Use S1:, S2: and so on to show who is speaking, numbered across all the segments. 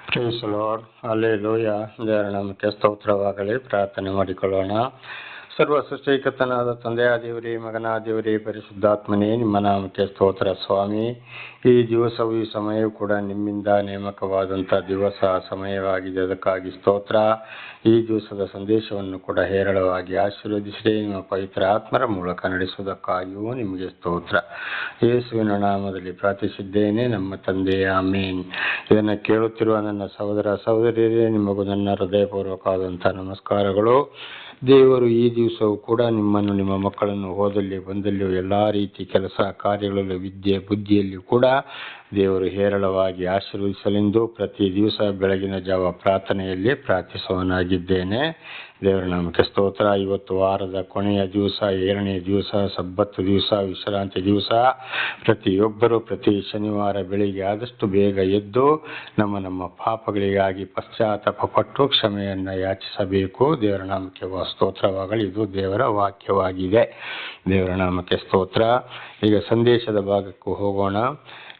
S1: Praise lord, hallelujah. ದೇವರ ನಾಮಕ್ಕೆ ಸ್ತೋತ್ರವಾಗಲಿ. ಪ್ರಾರ್ಥನೆ ಮಾಡಿಕೊಳ್ಳೋಣ. ಸರ್ವ ಸೃಷ್ಟಿಕರ್ತನಾದ ತಂದೆಯಾದೇವರೇ, ಮಗನಾದೇವರೇ, ಪರಿಶುದ್ಧಾತ್ಮನೇ, ನಿಮ್ಮ ನಾಮಕ್ಕೆ ಸ್ತೋತ್ರ ಸ್ವಾಮಿ. ಈ ದಿವಸವು ಈ ಸಮಯವೂ ಕೂಡ ನಿಮ್ಮಿಂದ ನೇಮಕವಾದಂಥ ದಿವಸ ಸಮಯವಾಗಿದೆ. ಅದಕ್ಕಾಗಿ ಸ್ತೋತ್ರ. ಈ ದಿವಸದ ಸಂದೇಶವನ್ನು ಕೂಡ ಹೇರಳವಾಗಿ ಆಶೀರ್ವದಿಸಿ ನಿಮ್ಮ ಪವಿತ್ರ ಆತ್ಮರ ಮೂಲಕ ನಡೆಸುವುದಕ್ಕಾಗಿಯೂ ನಿಮಗೆ ಸ್ತೋತ್ರ. ಯೇಸುವಿನ ನಾಮದಲ್ಲಿ ಪ್ರಾರ್ಥಿಸಿದ್ದೇನೆ, ನಮ್ಮ ತಂದೆ, ಆಮೇನ್. ಇದನ್ನು ಕೇಳುತ್ತಿರುವ ನನ್ನ ಸಹೋದರ ಸಹೋದರಿಯರೇ, ನಿಮಗೂ ನನ್ನ ಹೃದಯಪೂರ್ವಕವಾದಂಥ ನಮಸ್ಕಾರಗಳು. ದೇವರು ಈ ದಿವಸವೂ ಕೂಡ ನಿಮ್ಮನ್ನು, ನಿಮ್ಮ ಮಕ್ಕಳನ್ನು ಹೋದಲ್ಲಿ ಬಂದಲ್ಲಿಯೂ ಎಲ್ಲ ರೀತಿ ಕೆಲಸ ಕಾರ್ಯಗಳಲ್ಲೂ ವಿದ್ಯೆ ಬುದ್ಧಿಯಲ್ಲಿಯೂ ಕೂಡ ದೇವರು ಹೇರಳವಾಗಿ ಆಶೀರ್ವದಿಸಲೆಂದು ಪ್ರತಿ ದಿವಸ ಬೆಳಗಿನ ಜಾವ ಪ್ರಾರ್ಥನೆಯಲ್ಲಿ ಪ್ರಾರ್ಥಿಸುವವನಾಗಿದ್ದೇನೆ. ದೇವರ ನಾಮಕ್ಕೆ ಸ್ತೋತ್ರ. ಇವತ್ತು ವಾರದ ಕೊನೆಯ ದಿವಸ, 7ನೇ ದಿವಸ, ಸಬ್ಬತ್ತು ದಿವಸ, ವಿಶ್ರಾಂತಿ ದಿವಸ. ಪ್ರತಿಯೊಬ್ಬರೂ ಪ್ರತಿ ಶನಿವಾರ ಬೆಳಿಗ್ಗೆ ಆದಷ್ಟು ಬೇಗ ಎದ್ದು ನಮ್ಮ ಪಾಪಗಳಿಗಾಗಿ ಪಶ್ಚಾತ್ತಾಪಪಟ್ಟು ಕ್ಷಮೆಯನ್ನು ಯಾಚಿಸಬೇಕು. ದೇವರ ನಾಮಕ್ಕೆ ಸ್ತೋತ್ರವಾಗಲಿ. ಇದು ದೇವರ ವಾಕ್ಯವಾಗಿದೆ. ದೇವರ ನಾಮಕ್ಕೆ ಸ್ತೋತ್ರ. ಈಗ ಸಂದೇಶದ ಭಾಗಕ್ಕೂ ಹೋಗೋಣ.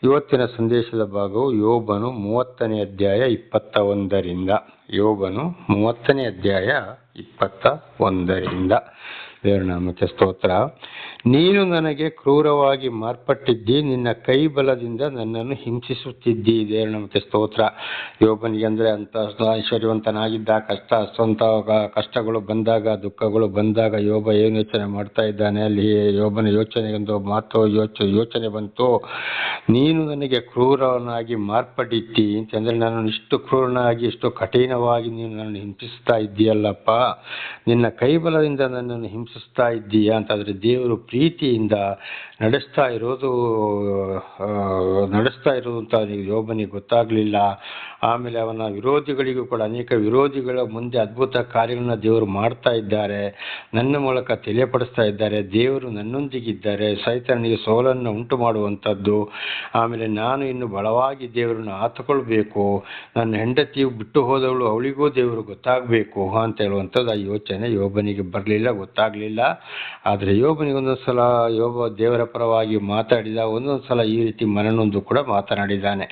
S1: ಇವತ್ತಿನ ಸಂದೇಶದ ಭಾಗವು ಯೋಬನು 30ನೇ ಅಧ್ಯಾಯ 21ರಿಂದ. ಯೋಬನು 30ನೇ ಅಧ್ಯಾಯ 21ರಿಂದ. ದೇವರ ನಾಮಕ್ಕೆ ಸ್ತೋತ್ರ. ನೀನು ನನಗೆ ಕ್ರೂರವಾಗಿ ಮಾರ್ಪಟ್ಟಿದ್ದಿ, ನಿನ್ನ ಕೈ ಬಲದಿಂದ ನನ್ನನ್ನು ಹಿಂಸಿಸುತ್ತಿದ್ದಿ. ದೇವರ ನಾಮಕ್ಕೆ ಸ್ತೋತ್ರ. ಯೋಬನಿಗೆ ಅಂದರೆ ಅಂತ ಐಶ್ವರ್ಯವಂತನಾಗಿದ್ದ, ಕಷ್ಟಗಳು ಬಂದಾಗ, ದುಃಖಗಳು ಬಂದಾಗ ಯೋಬ ಏನು ಯೋಚನೆ ಮಾಡ್ತಾ ಇದ್ದಾನೆ? ಅಲ್ಲಿ ಯೋಬನ ಯೋಚನೆಗೊಂದು ಮಾತು ಯೋಚನೆ ಬಂತು. ನೀನು ನನಗೆ ಕ್ರೂರನಾಗಿ ಮಾರ್ಪಟ್ಟಿದ್ದಿ ಅಂತಂದರೆ, ನನ್ನನ್ನು ಇಷ್ಟು ಕ್ರೂರನಾಗಿ, ಇಷ್ಟು ಕಠಿಣವಾಗಿ ನೀನು ನನ್ನನ್ನು ಹಿಂಸಿಸ್ತಾ ಇದ್ದೀಯಲ್ಲಪ್ಪ. ನಿನ್ನ ಕೈಬಲದಿಂದ ನನ್ನನ್ನು ಹಿಂಸಿಸ್ತಾ ಇದ್ದೀಯಾ ಅಂತಂದರೆ, ದೇವರು ಪ್ರೀತಿಯಿಂದ ನಡೆಸ್ತಾ ಇರೋದು ಅಂತ ಯೋಬನಿಗೆ ಗೊತ್ತಾಗಲಿಲ್ಲ. ಆಮೇಲೆ ಅವನ ವಿರೋಧಿಗಳಿಗೂ ಕೂಡ, ಅನೇಕ ವಿರೋಧಿಗಳ ಮುಂದೆ ಅದ್ಭುತ ಕಾರ್ಯಗಳನ್ನ ದೇವರು ಮಾಡ್ತಾ ಇದ್ದಾರೆ, ನನ್ನ ಮೂಲಕ ತಿಳಿಯಪಡಿಸ್ತಾ ಇದ್ದಾರೆ. ದೇವರು ನನ್ನೊಂದಿಗಿದ್ದಾರೆ, ಸೈತಾನನಿಗೆ ಸೋಲನ್ನು ಉಂಟು ಮಾಡುವಂಥದ್ದು. ಆಮೇಲೆ ನಾನು ಇನ್ನು ಬಲವಾಗಿ ದೇವರನ್ನು ಆತುಕೊಳ್ಬೇಕು, ನನ್ನ ಹೆಂಡತಿಯು ಬಿಟ್ಟು ಹೋದವಳು, ಅವಳಿಗೂ ದೇವರು ಗೊತ್ತಾಗಬೇಕು ಅಂತ ಹೇಳುವಂಥದ್ದು ಆ ಯೋಚನೆ ಯೋಬನಿಗೆ ಬರಲಿಲ್ಲ, ಗೊತ್ತಾಗಲಿಲ್ಲ. ಆದರೆ ಯೋಬನಿಗೆ ಒಂದೊಂದು ಯೋಬ ದೇವರ ಪರವಾಗಿ ಮಾತಾಡಿದ, ಒಂದೊಂದು ಸಲ ಈ ರೀತಿ ಮನನೊಂದು ಕೂಡ ಮಾತನಾಡಿದ್ದಾನೆ.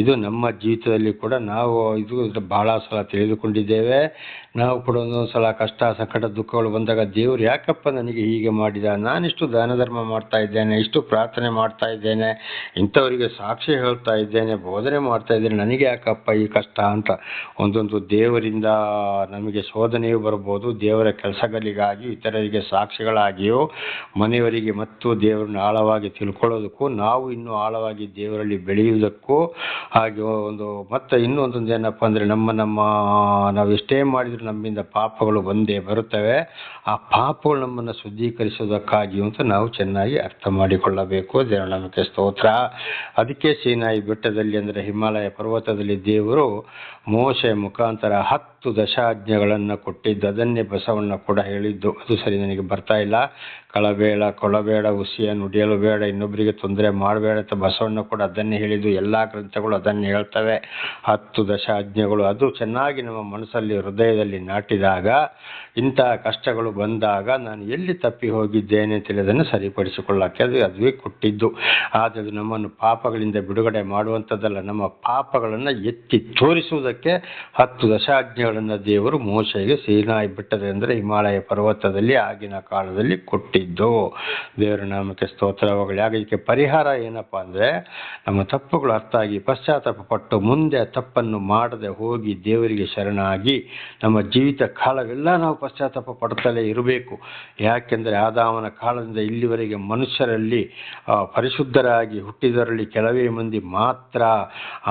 S1: ಇದು ನಮ್ಮ ಜೀವಿತದಲ್ಲಿ ಕೂಡ ನಾವು ಇದು ಬಹಳ ಸಲ ತಿಳಿದುಕೊಂಡಿದ್ದೇವೆ. ನಾವು ಕೂಡ ಒಂದೊಂದು ಸಲ ಕಷ್ಟ, ಸಂಕಟ, ದುಃಖಗಳು ಬಂದಾಗ ದೇವರು ಯಾಕಪ್ಪ ನನಗೆ ಹೀಗೆ ಮಾಡಿದ? ನಾನಿಷ್ಟು ದಾನ ಧರ್ಮ ಮಾಡ್ತಾ ಇದ್ದೇನೆ, ಇಷ್ಟು ಪ್ರಾರ್ಥನೆ ಮಾಡ್ತಾ ಇದ್ದೇನೆ, ಇಂಥವರಿಗೆ ಸಾಕ್ಷಿ ಹೇಳ್ತಾ ಇದ್ದೇನೆ, ಬೋಧನೆ ಮಾಡ್ತಾ ಇದ್ದೇನೆ, ನನಗೆ ಯಾಕಪ್ಪ ಈ ಕಷ್ಟ ಅಂತ ಒಂದೊಂದು ದೇವರಿಂದ ನಮಗೆ ಶೋಧನೆಯೂ ಬರ್ಬೋದು. ದೇವರ ಕೆಲಸಗಳಿಗಾಗಿ, ಇತರರಿಗೆ ಸಾಕ್ಷಿಗಳಾಗಿಯೋ, ಮನೆಯವರಿಗೆ ಮತ್ತು ದೇವರನ್ನು ಆಳವಾಗಿ ತಿಳ್ಕೊಳ್ಳೋದಕ್ಕೂ, ನಾವು ಇನ್ನೂ ಆಳವಾಗಿ ದೇವರಲ್ಲಿ ಬೆಳೆಯುವುದಕ್ಕೂ, ಹಾಗೆ ಮತ್ತು ಇನ್ನೊಂದೊಂದು ಏನಪ್ಪ ಅಂದರೆ, ನಾವು ಎಷ್ಟೇ ಮಾಡಿದರೂ ನಮ್ಮಿಂದ ಪಾಪಗಳು ಬಂದೇ ಬರುತ್ತವೆ. ಆ ಪಾಪಗಳು ನಮ್ಮನ್ನು ಶುದ್ಧೀಕರಿಸೋದಕ್ಕಾಗಿ ಅಂತ ನಾವು ಚೆನ್ನಾಗಿ ಅರ್ಥ ಮಾಡಿಕೊಳ್ಳಬೇಕು. ದೇವರ ನಾಮಕ್ಕೆ ಸ್ತೋತ್ರ. ಅದಕ್ಕೆ ಸೀನಾಯಿ ಬೆಟ್ಟದಲ್ಲಿ ಅಂದರೆ ಹಿಮಾಲಯ ಪರ್ವತದಲ್ಲಿ ದೇವರು ಮೋಶೆ ಮುಖಾಂತರ 10 ದಶಾಜ್ಞೆಗಳನ್ನು ಕೊಟ್ಟಿದ್ದು. ಅದನ್ನೇ ಬಸವಣ್ಣ ಕೂಡ ಹೇಳಿದ್ದು. ಅದು ಸರಿ ನನಗೆ ಬರ್ತಾ ಇಲ್ಲ. ಕಳಬೇಡ, ಕೊಳಬೇಡ, ಹುಸಿಯ ನುಡಿಯಲು ಬೇಡ, ಇನ್ನೊಬ್ಬರಿಗೆ ತೊಂದರೆ ಮಾಡಬೇಡ ಅಂತ ಬಸವಣ್ಣ ಕೂಡ ಅದನ್ನೇ ಹೇಳಿದ್ದು. ಎಲ್ಲ ಗ್ರಂಥಗಳು ಅದನ್ನೇ ಹೇಳ್ತವೆ. 10 ದಶಾಜ್ಞೆಗಳು ಅದು ಚೆನ್ನಾಗಿ ನಮ್ಮ ಮನಸ್ಸಲ್ಲಿ, ಹೃದಯದಲ್ಲಿ ನಾಟಿದಾಗ, ಇಂಥ ಕಷ್ಟಗಳು ಬಂದಾಗ ನಾನು ಎಲ್ಲಿ ತಪ್ಪಿ ಹೋಗಿದ್ದೇನೆ ಅಂತೇಳಿ ಅದನ್ನು ಸರಿಪಡಿಸಿಕೊಳ್ಳಕ್ಕೆ ಅದುವೇ ಕೊಟ್ಟಿದ್ದು. ಆದರೆ ಅದು ನಮ್ಮನ್ನು ಪಾಪಗಳಿಂದ ಬಿಡುಗಡೆ ಮಾಡುವಂಥದ್ದಲ್ಲ, ನಮ್ಮ ಪಾಪಗಳನ್ನು ಎತ್ತಿ ತೋರಿಸುವುದಕ್ಕೆ 10 ದಶಾಜ್ಞೆಗಳನ್ನು ದೇವರು ಮೋಶೆಗೆ ಸೀನಾಯಿ ಬೆಟ್ಟದ ಅಂದರೆ ಹಿಮಾಲಯ ಪರ್ವತದಲ್ಲಿ ಆಗಿನ ಕಾಲದಲ್ಲಿ ಕೊಟ್ಟಿದ್ದು. ದೇವರ ನಾಮಕ್ಕೆ ಸ್ತೋತ್ರವಾಗಲಿ. ಆಗ ಇದಕ್ಕೆ ಪರಿಹಾರ ಏನಪ್ಪ ಅಂದರೆ, ನಮ್ಮ ತಪ್ಪುಗಳು ಅರ್ಥ ಆಗಿ ಪಶ್ಚಾತ್ತಾಪ ಪಟ್ಟು ಮುಂದೆ ತಪ್ಪನ್ನು ಮಾಡದೆ ಹೋಗಿ ದೇವರಿಗೆ ಶರಣಾಗಿ ನಮ್ಮ ಜೀವಿತ ಕಾಲವೆಲ್ಲ ನಾವು ಪಶ್ಚಾತ್ತಾಪ ಪಡ್ತಲೇ ಇರಬೇಕು. ಯಾಕೆಂದರೆ ಆದಾಮನ ಕಾಲದಿಂದ ಇಲ್ಲಿವರೆಗೆ ಮನುಷ್ಯರಲ್ಲಿ ಪರಿಶುದ್ಧರಾಗಿ ಹುಟ್ಟಿದರಲ್ಲಿ ಕೆಲವೇ ಮಂದಿ ಮಾತ್ರ.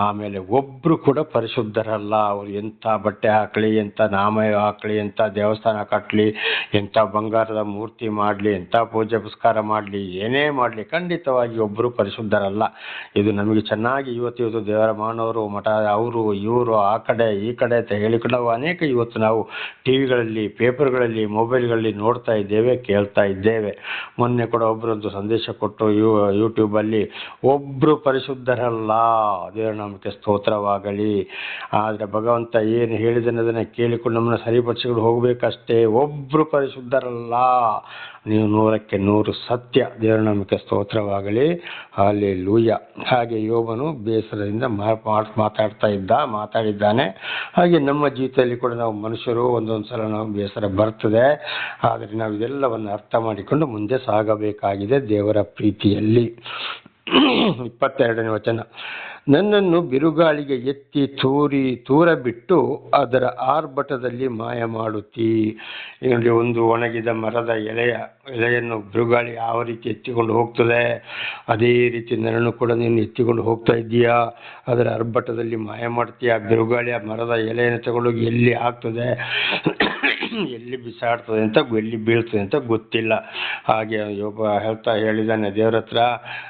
S1: ಆಮೇಲೆ ಒಬ್ಬರು ಕೂಡ ಪರಿಶುದ್ಧರಲ್ಲ. ಅವರು ಎಂಥ ಬಟ್ಟೆ ಹಾಕಲಿ, ಎಂಥ ನಾಮ ಹಾಕಲಿ, ಎಂಥ ದೇವಸ್ಥಾನ ಕಟ್ಟಲಿ, ಎಂಥ ಬಂಗಾರದ ಮೂರ್ತಿ ಮಾಡಲಿ, ಎಂಥ ಪೂಜೆ ಪುರಸ್ಕಾರ ಮಾಡಲಿ, ಏನೇ ಮಾಡಲಿ, ಖಂಡಿತವಾಗಿ ಒಬ್ಬರು ಪರಿಶುದ್ಧರಲ್ಲ. ಇದು ನಮಗೆ ಚೆನ್ನಾಗಿ ಇವತ್ತು ದೇವರ ಮಾನವರು, ಮಠ, ಅವರು ಇವರು, ಆ ಕಡೆ ಈ ಕಡೆ ಅಂತ ಹೇಳಿಕೊಂಡು ನಾವು ಅನೇಕ ಇವತ್ತು ನಾವು ಟಿವಿಗಳಲ್ಲಿ, ಪೇಪರ್ಗಳಲ್ಲಿ, ಮೊಬೈಲ್ಗಳಲ್ಲಿ ನೋಡ್ತಾ ಇದ್ದೇವೆ, ಕೇಳ್ತಾ ಇದ್ದೇವೆ. ಮೊನ್ನೆ ಕೂಡ ಒಬ್ಬರೊಂದು ಸಂದೇಶ ಕೊಟ್ಟು ಯೂಟ್ಯೂಬಲ್ಲಿ, ಒಬ್ಬರು ಪರಿಶುದ್ಧರಲ್ಲ. ದೇವರ ನಾಮಕ್ಕೆ ಸ್ತೋತ್ರವಾಗಲಿ. ಆದರೆ ಭಗವಂತ ಏನು ಹೇಳಿದನದನ್ನು ಕೇಳಿಕೊಂಡು ನಮ್ಮನ್ನು ಸರಿಪಡಿಸಿಕೊಂಡು ಹೋಗಬೇಕಷ್ಟೇ. ಒಬ್ಬರು ಪರಿಶುದ್ಧರಲ್ಲ. ನೀವು ನೂರಕ್ಕೆ ನೂರು ಸತ್ಯ. ದೇವರ ನಾಮಕ್ಕೆ ಸ್ತೋತ್ರವಾಗಲಿ. ಹಲ್ಲೆಲೂಯಾ. ಹಾಗೆ ಯೋಬನು ಬೇಸರದಿಂದ ಮಾತಾಡಿದ್ದಾನೆ. ಹಾಗೆ ನಮ್ಮ ಜೀವಿತದಲ್ಲಿ ಕೂಡ ನಾವು ಮನುಷ್ಯರು ಒಂದೊಂದು ಸಲ ನಾವು ಬೇಸರ ಬರ್ತದೆ. ಆದರೆ ನಾವು ಇದೆಲ್ಲವನ್ನು ಅರ್ಥ ಮಾಡಿಕೊಂಡು ಮುಂದೆ ಸಾಗಬೇಕಾಗಿದೆ ದೇವರ ಪ್ರೀತಿಯಲ್ಲಿ. 22ನೇ ವಚನ, ನನ್ನನ್ನು ಬಿರುಗಾಳಿಗೆ ಎತ್ತಿ ತೂರಬಿಟ್ಟು ಅದರ ಆರ್ಭಟದಲ್ಲಿ ಮಾಯ ಮಾಡುತ್ತೀ. ಇಲ್ಲಿ ಒಂದು ಒಣಗಿದ ಮರದ ಎಲೆಯನ್ನು ಬಿರುಗಾಳಿ ಯಾವ ರೀತಿ ಎತ್ತಿಕೊಂಡು ಹೋಗ್ತದೆ, ಅದೇ ರೀತಿ ನನ್ನನ್ನು ಕೂಡ ನೀನು ಎತ್ತಿಕೊಂಡು ಹೋಗ್ತಾ ಇದ್ದೀಯಾ. ಅದರ ಆರ್ಭಟದಲ್ಲಿ ಮಾಯ ಮಾಡ್ತೀಯಾ. ಬಿರುಗಾಳಿ ಆ ಮರದ ಎಲೆಯನ್ನು ತಗೊಂಡೋಗಿ ಎಲ್ಲಿ ಹಾಕ್ತದೆ, ಎಲ್ಲಿ ಬಿಸಾಡ್ತದೆ ಅಂತ, ಎಲ್ಲಿ ಬೀಳ್ತದೆ ಅಂತ ಗೊತ್ತಿಲ್ಲ. ಹಾಗೆ ಒಬ್ಬ ಹೇಳಿದ್ದಾನೆ ದೇವ್ರ ಹತ್ರ,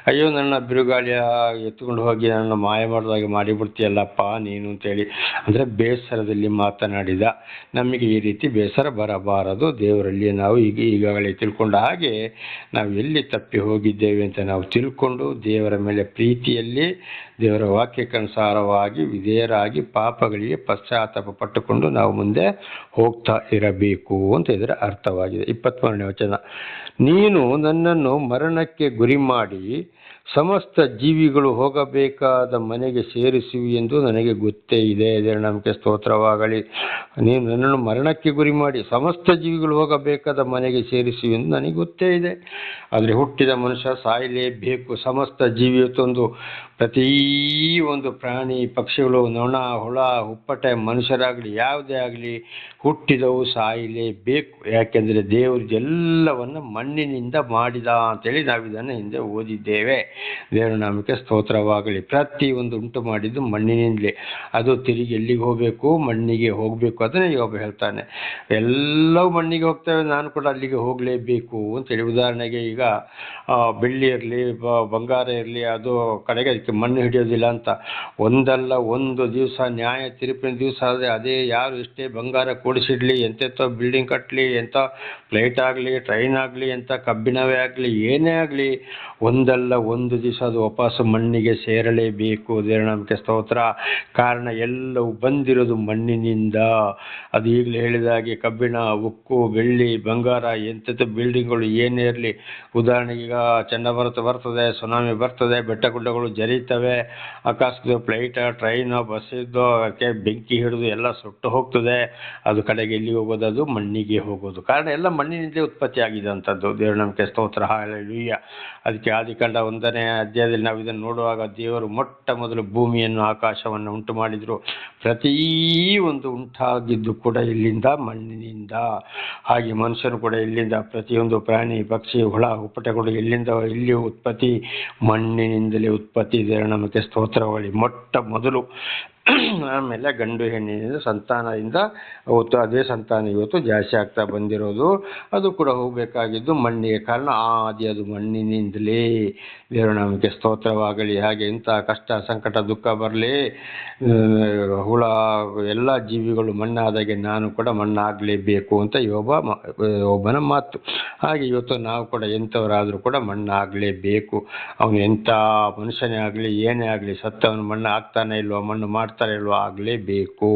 S1: ಅಯ್ಯೋ ನನ್ನ ಬಿರುಗಾಳಿಯ ಎತ್ಕೊಂಡು ಹೋಗಿ ನನ್ನ ಮಾಯ ಮಾಡಿದಾಗೆ ಮಾಡಿಬಿಡ್ತೀಯಲ್ಲಪ್ಪ ನೀನು ಅಂತೇಳಿ. ಅಂದರೆ ಬೇಸರದಲ್ಲಿ ಮಾತನಾಡಿದ. ನಮಗೆ ಈ ರೀತಿ ಬೇಸರ ಬರಬಾರದು. ದೇವರಲ್ಲಿ ನಾವು ಈಗಾಗಲೇ ತಿಳ್ಕೊಂಡ ಹಾಗೆ ನಾವು ಎಲ್ಲಿ ತಪ್ಪಿ ಹೋಗಿದ್ದೇವೆ ಅಂತ ನಾವು ತಿಳ್ಕೊಂಡು ದೇವರ ಮೇಲೆ ಪ್ರೀತಿಯಲ್ಲಿ ದೇವರ ವಾಕ್ಯಕ್ಕನುಸಾರವಾಗಿ ವಿಧೇಯರಾಗಿ ಪಾಪಗಳಿಗೆ ಪಶ್ಚಾತ್ತಾಪ ಪಟ್ಟುಕೊಂಡು ನಾವು ಮುಂದೆ ಹೋಗ್ತಾ ಇರಬೇಕು ಅಂತ ಇದರ ಅರ್ಥವಾಗಿದೆ. 23ನೇ ವಚನ, ನೀನು ನನ್ನನ್ನು ಮರಣಕ್ಕೆ ಗುರಿ ಮಾಡಿ ಸಮಸ್ತ ಜೀವಿಗಳು ಹೋಗಬೇಕಾದ ಮನೆಗೆ ಸೇರಿಸುವಿ ಎಂದು ನನಗೆ ಗೊತ್ತೇ ಇದೆ. ದೇವರ ನಾಮಕ್ಕೆ ಸ್ತೋತ್ರವಾಗಲಿ. ನೀನು ನನ್ನನ್ನು ಮರಣಕ್ಕೆ ಗುರಿ ಮಾಡಿ ಸಮಸ್ತ ಜೀವಿಗಳು ಹೋಗಬೇಕಾದ ಮನೆಗೆ ಸೇರಿಸುವಿ ಎಂದು ನನಗೆ ಗೊತ್ತೇ ಇದೆ. ಆದರೆ ಹುಟ್ಟಿದ ಮನುಷ್ಯ ಸಾಯಲೇಬೇಕು. ಸಮಸ್ತ ಜೀವಿಯತ್ತೊಂದು ಪ್ರತಿ ಒಂದು ಪ್ರಾಣಿ ಪಕ್ಷಿಗಳು, ನೊಣ, ಹುಳ, ಹುಪ್ಪಟೆ, ಮನುಷ್ಯರಾಗಲಿ ಯಾವುದೇ ಆಗಲಿ ಹುಟ್ಟಿದವು ಸಾಯಲೇಬೇಕು. ಯಾಕೆಂದರೆ ದೇವರು ಎಲ್ಲವನ್ನು ಮಣ್ಣಿನಿಂದ ಮಾಡಿದ ಅಂತೇಳಿ ನಾವು ಇದನ್ನು ಹಿಂದೆ ಓದಿದ್ದೇವೆ. ದೇವರ ನಾಮಕ್ಕೆ ಸ್ತೋತ್ರವಾಗಲಿ. ಪ್ರತಿಯೊಂದು ಉಂಟು ಮಾಡಿದ್ದು ಮಣ್ಣಿನಿಂದಲೇ. ಅದು ತಿರುಗಿ ಎಲ್ಲಿಗೆ ಹೋಗಬೇಕು, ಮಣ್ಣಿಗೆ ಹೋಗಬೇಕು. ಅದನ್ನೇ ಯೋಬ ಹೇಳ್ತಾನೆ, ಎಲ್ಲವೂ ಮಣ್ಣಿಗೆ ಹೋಗ್ತೇವೆ, ನಾನು ಕೂಡ ಅಲ್ಲಿಗೆ ಹೋಗಲೇಬೇಕು ಅಂತೇಳಿ. ಉದಾಹರಣೆಗೆ ಈಗ ಬೆಳ್ಳಿ ಇರಲಿ, ಬಂಗಾರ ಇರಲಿ, ಅದು ಕಡೆಗೆ ಅದಕ್ಕೆ ಮಣ್ಣು ಹಿಡಿಯೋದಿಲ್ಲ ಅಂತ. ಒಂದಲ್ಲ ಒಂದು ದಿವಸ ನ್ಯಾಯ ತೀರ್ಪಿನ ದಿವಸ ಆದರೆ ಅದೇ ಯಾರು ಎಷ್ಟೇ ಬಂಗಾರ ಕೂಡಿಸಿಡ್ಲಿ, ಎಂತೆಂಥ ಬಿಲ್ಡಿಂಗ್ ಕಟ್ಟಲಿ, ಎಂಥ ಫ್ಲೈಟ್ ಆಗಲಿ, ಟ್ರೈನ್ ಆಗಲಿ, ಎಂಥ ಕಬ್ಬಿಣವೇ ಆಗಲಿ, ಏನೇ ಆಗಲಿ, ಒಂದಲ್ಲ ಒಂದು ದಿವಸ ಅದು ವಾಪಸ್ ಮಣ್ಣಿಗೆ ಸೇರಲೇಬೇಕು. ದೇವರ ನಾಮಕ್ಕೆ ಸ್ತೋತ್ರ. ಕಾರಣ ಎಲ್ಲವೂ ಬಂದಿರೋದು ಮಣ್ಣಿನಿಂದ. ಅದು ಈಗಲೇ ಹೇಳಿದ ಹಾಗೆ ಕಬ್ಬಿಣ, ಉಕ್ಕು, ಬೆಳ್ಳಿ, ಬಂಗಾರ, ಎಂತೆಂಥ ಬಿಲ್ಡಿಂಗ್ಗಳು ಏನೇ ಇರಲಿ. ಉದಾಹರಣೆಗೆ ಈಗ ಚಂಡಮಾರುತ ಬರ್ತದೆ, ಸುನಾಮಿ ಬರ್ತದೆ, ಬೆಟ್ಟ ಗುಡ್ಡಗಳು ಜರೀತವೆ, ಆಕಾಶದ ಫ್ಲೈಟ್, ಟ್ರೈನ್, ಬಸ್ ಇದ್ದು ಅದಕ್ಕೆ ಬೆಂಕಿ ಹಿಡಿದು ಎಲ್ಲ ಸುಟ್ಟು ಹೋಗ್ತದೆ. ಅದು ಕಡೆಗೆ ಎಲ್ಲಿ ಹೋಗೋದು, ಅದು ಮಣ್ಣಿಗೆ ಹೋಗೋದು. ಕಾರಣ ಎಲ್ಲ ಮಣ್ಣಿನಿಂದಲೇ ಉತ್ಪತ್ತಿ ಆಗಿದೆ ಅಂಥದ್ದು. ದೇವರ ನಾಮಕ್ಕೆ ಸ್ತೋತ್ರ. ಹಲ್ಲೆಲೂಯಾ. ಅದಕ್ಕೆ ಆದಿಕಾಂಡ 1ನೇ ಅಧ್ಯಾಯದಲ್ಲಿ ನಾವು ಇದನ್ನು ನೋಡುವಾಗ ದೇವರು ಮೊಟ್ಟ ಮೊದಲು ಭೂಮಿಯನ್ನು ಆಕಾಶವನ್ನು ಉಂಟು ಮಾಡಿದರು. ಪ್ರತಿ ಒಂದು ಉಂಟಾಗಿದ್ದು ಕೂಡ ಇಲ್ಲಿಂದ ಮಣ್ಣಿನಿಂದ. ಹಾಗೆ ಮನುಷ್ಯನು ಕೂಡ ಇಲ್ಲಿಂದ, ಪ್ರತಿಯೊಂದು ಪ್ರಾಣಿ ಪಕ್ಷಿ ಹುಳ ಹುಪ್ಪಟೆಗಳು ಎಲ್ಲಿಂದ ಇಲ್ಲಿ ಉತ್ಪತ್ತಿ, ಮಣ್ಣಿನಿಂದಲೇ ಉತ್ಪತ್ತಿ. ದೇವರ ನಾಮಕ್ಕೆ ಸ್ತೋತ್ರವಾಗಲಿ. ಮೊಟ್ಟ ಮೊದಲು. ಆಮೇಲೆ ಗಂಡು ಹೆಣ್ಣಿನಿಂದ ಸಂತಾನದಿಂದ ಅವತ್ತು ಅದೇ ಸಂತಾನ ಇವತ್ತು ಜಾಸ್ತಿ ಆಗ್ತಾ ಬಂದಿರೋದು. ಅದು ಕೂಡ ಹೋಗಬೇಕಾಗಿದ್ದು ಮಣ್ಣಿಗೆ. ಕಾರಣ ಆದಿ ಅದು ಮಣ್ಣಿನಿಂದಲೇ. ದೇವರ ನಾಮಕ್ಕೆ ಸ್ತೋತ್ರವಾಗಲಿ. ಹಾಗೆ ಇಂಥ ಕಷ್ಟ ಸಂಕಟ ದುಃಖ ಬರಲಿ, ಹುಳ ಎಲ್ಲ ಜೀವಿಗಳು ಮಣ್ಣಾದಾಗೆ ನಾನು ಕೂಡ ಮಣ್ಣಾಗಲೇಬೇಕು ಅಂತ ಒಬ್ಬನ ಮಾತು. ಹಾಗೆ ಇವತ್ತು ನಾವು ಕೂಡ ಎಂಥವರಾದರೂ ಕೂಡ ಮಣ್ಣಾಗಲೇಬೇಕು. ಅವನು ಎಂಥ ಮನುಷ್ಯನೇ ಆಗಲಿ, ಏನೇ ಆಗಲಿ, ಸತ್ತವನು ಮಣ್ಣು ಆಗ್ತಾನೆ ಇಲ್ವೋ, ಮಣ್ಣು ಮಾಡ್ತಾನೆ ಇಲ್ವೋ, ಆಗಲೇಬೇಕು.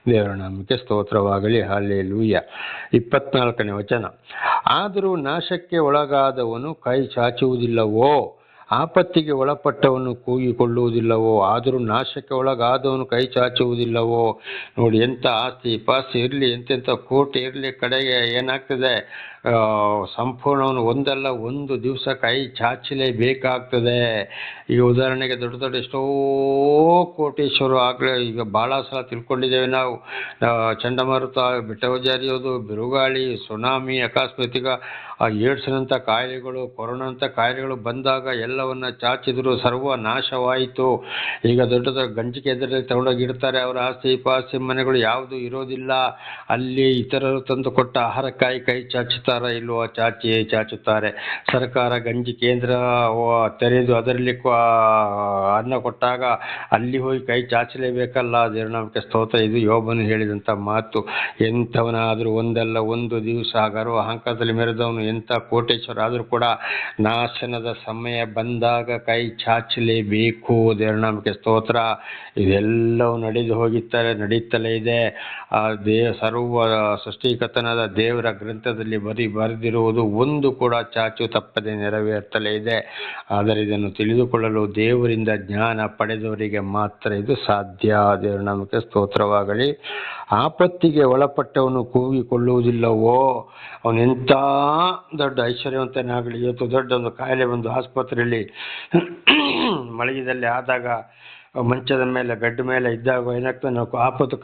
S1: ದೇವರ ನಾಮಕ್ಕೆ ಸ್ತೋತ್ರವಾಗಲಿ. ಹಲ್ಲೆಲೂಯಾ. 24ನೇ ವಚನ, ಆದರೂ ನಾಶಕ್ಕೆ ಒಳಗಾದವನು ಕೈ ಚಾಚುವುದಿಲ್ಲವೋ, ಆಪತ್ತಿಗೆ ಒಳಪಟ್ಟವನು ಕೂಗಿಕೊಳ್ಳುವುದಿಲ್ಲವೋ. ಆದರೂ ನಾಶಕ್ಕೆ ಒಳಗಾದವನು ಕೈ ಚಾಚುವುದಿಲ್ಲವೋ. ನೋಡಿ, ಎಂಥ ಆಸ್ತಿ ಪಾಸ್ತಿ ಇರಲಿ, ಎಂತೆಂಥ ಕೋಟೆ ಇರಲಿ, ಕಡೆಗೆ ಏನಾಗ್ತದೆ, ಸಂಪೂರ್ಣವನ್ನು ಒಂದಲ್ಲ ಒಂದು ದಿವಸ ಕೈ ಚಾಚಲೇಬೇಕಾಗ್ತದೆ. ಈಗ ಉದಾಹರಣೆಗೆ ದೊಡ್ಡ ದೊಡ್ಡ ಎಷ್ಟೋ ಕೋಟೇಶ್ವರು ಆಗಲೇ ಈಗ ಭಾಳ ಸಲ ತಿಳ್ಕೊಂಡಿದ್ದೇವೆ ನಾವು. ಚಂಡಮಾರುತ, ಬೆಟ್ಟವಜಾರಿಯೋದು, ಬಿರುಗಾಳಿ, ಸುನಾಮಿ, ಅಕಸ್ಮಾತ್ಗ ಏಡ್ಸ್ನಂಥ ಕಾಯಿಲೆಗಳು, ಕೊರೋನಾಂಥ ಕಾಯಿಲೆಗಳು ಬಂದಾಗ ಎಲ್ಲವನ್ನ ಚಾಚಿದ್ರು, ಸರ್ವನಾಶವಾಯಿತು. ಈಗ ದೊಡ್ಡ ದೊಡ್ಡ ಗಂಜಿಕೆ ಎದುರಲ್ಲಿ ತಗೊಂಡೋಗಿ ಇಡ್ತಾರೆ. ಅವರ ಆಸ್ತಿ ಪಾಸ್ತಿ ಮನೆಗಳು ಯಾವುದು ಇರೋದಿಲ್ಲ. ಅಲ್ಲಿ ಇತರರು ತಂದು ಕೊಟ್ಟ ಆಹಾರಕ್ಕಾಗಿ ಕೈ ಚಾಚುತ್ತಾರ ಇಲ್ವೋ, ಚಾಚುತ್ತಾರೆ. ಸರ್ಕಾರ ಗಂಜಿ ಕೇಂದ್ರ ತೆರೆದು ಅದರಲ್ಲಿ ಅನ್ನ ಕೊಟ್ಟಾಗ ಅಲ್ಲಿ ಹೋಗಿ ಕೈ ಚಾಚಲೇಬೇಕಲ್ಲ. ದೇವರ ನಾಮಕ್ಕೆ ಸ್ತೋತ್ರ. ಇದು ಯೋಬನು ಹೇಳಿದಂಥ ಮಾತು. ಎಂಥವನಾದರೂ ಒಂದಲ್ಲ ಒಂದು ದಿವಸ ಗರ್ವ ಅಹಂಕಾರದಲ್ಲಿ ಮೆರೆದವನು ಎಂಥ ಕೋಟೇಶ್ವರ ಆದರೂ ಕೂಡ ನಾಶನದ ಸಮಯ ಬಂದಾಗ ಕೈ ಚಾಚಲೇಬೇಕು. ದೇವರ ನಾಮಕ್ಕೆ ಸ್ತೋತ್ರ. ಇದೆಲ್ಲವೂ ನಡೀತಲೇ ಇದೆ. ಆ ಸರ್ವ ಸೃಷ್ಟಿಕರ್ತನಾದ ದೇವರ ಗ್ರಂಥದಲ್ಲಿ ಬರೆದಿರುವುದು ಒಂದು ಕೂಡ ಚಾಚು ತಪ್ಪದೆ ನೆರವೇರ್ತಲೇ ಇದೆ. ಆದರೆ ಇದನ್ನು ತಿಳಿದುಕೊಳ್ಳಲು ದೇವರಿಂದ ಜ್ಞಾನ ಪಡೆದವರಿಗೆ ಮಾತ್ರ ಇದು ಸಾಧ್ಯ. ದೇವರ ನಾಮಕ್ಕೆ ಸ್ತೋತ್ರವಾಗಲಿ. ಆಪತ್ತಿಗೆ ಒಳಪಟ್ಟವನು ಕೂಗಿಕೊಳ್ಳುವುದಿಲ್ಲವೋ, ಅವನೆಂಥ ದೊಡ್ಡ ಐಶ್ವರ್ಯವಂತನಾಗಲಿ, ಇವತ್ತು ದೊಡ್ಡ ಒಂದು ಕಾಯಿಲೆ ಬಂದು ಆಸ್ಪತ್ರೆಯಲ್ಲಿ ಮಲಗಿದಲ್ಲಿ ಆದಾಗ ಮಂಚದ ಮೇಲೆ ಬೆಡ್ ಮೇಲೆ ಇದ್ದಾಗ ಏನಾಗ್ತಾನೆ, ಆಪತ್ತು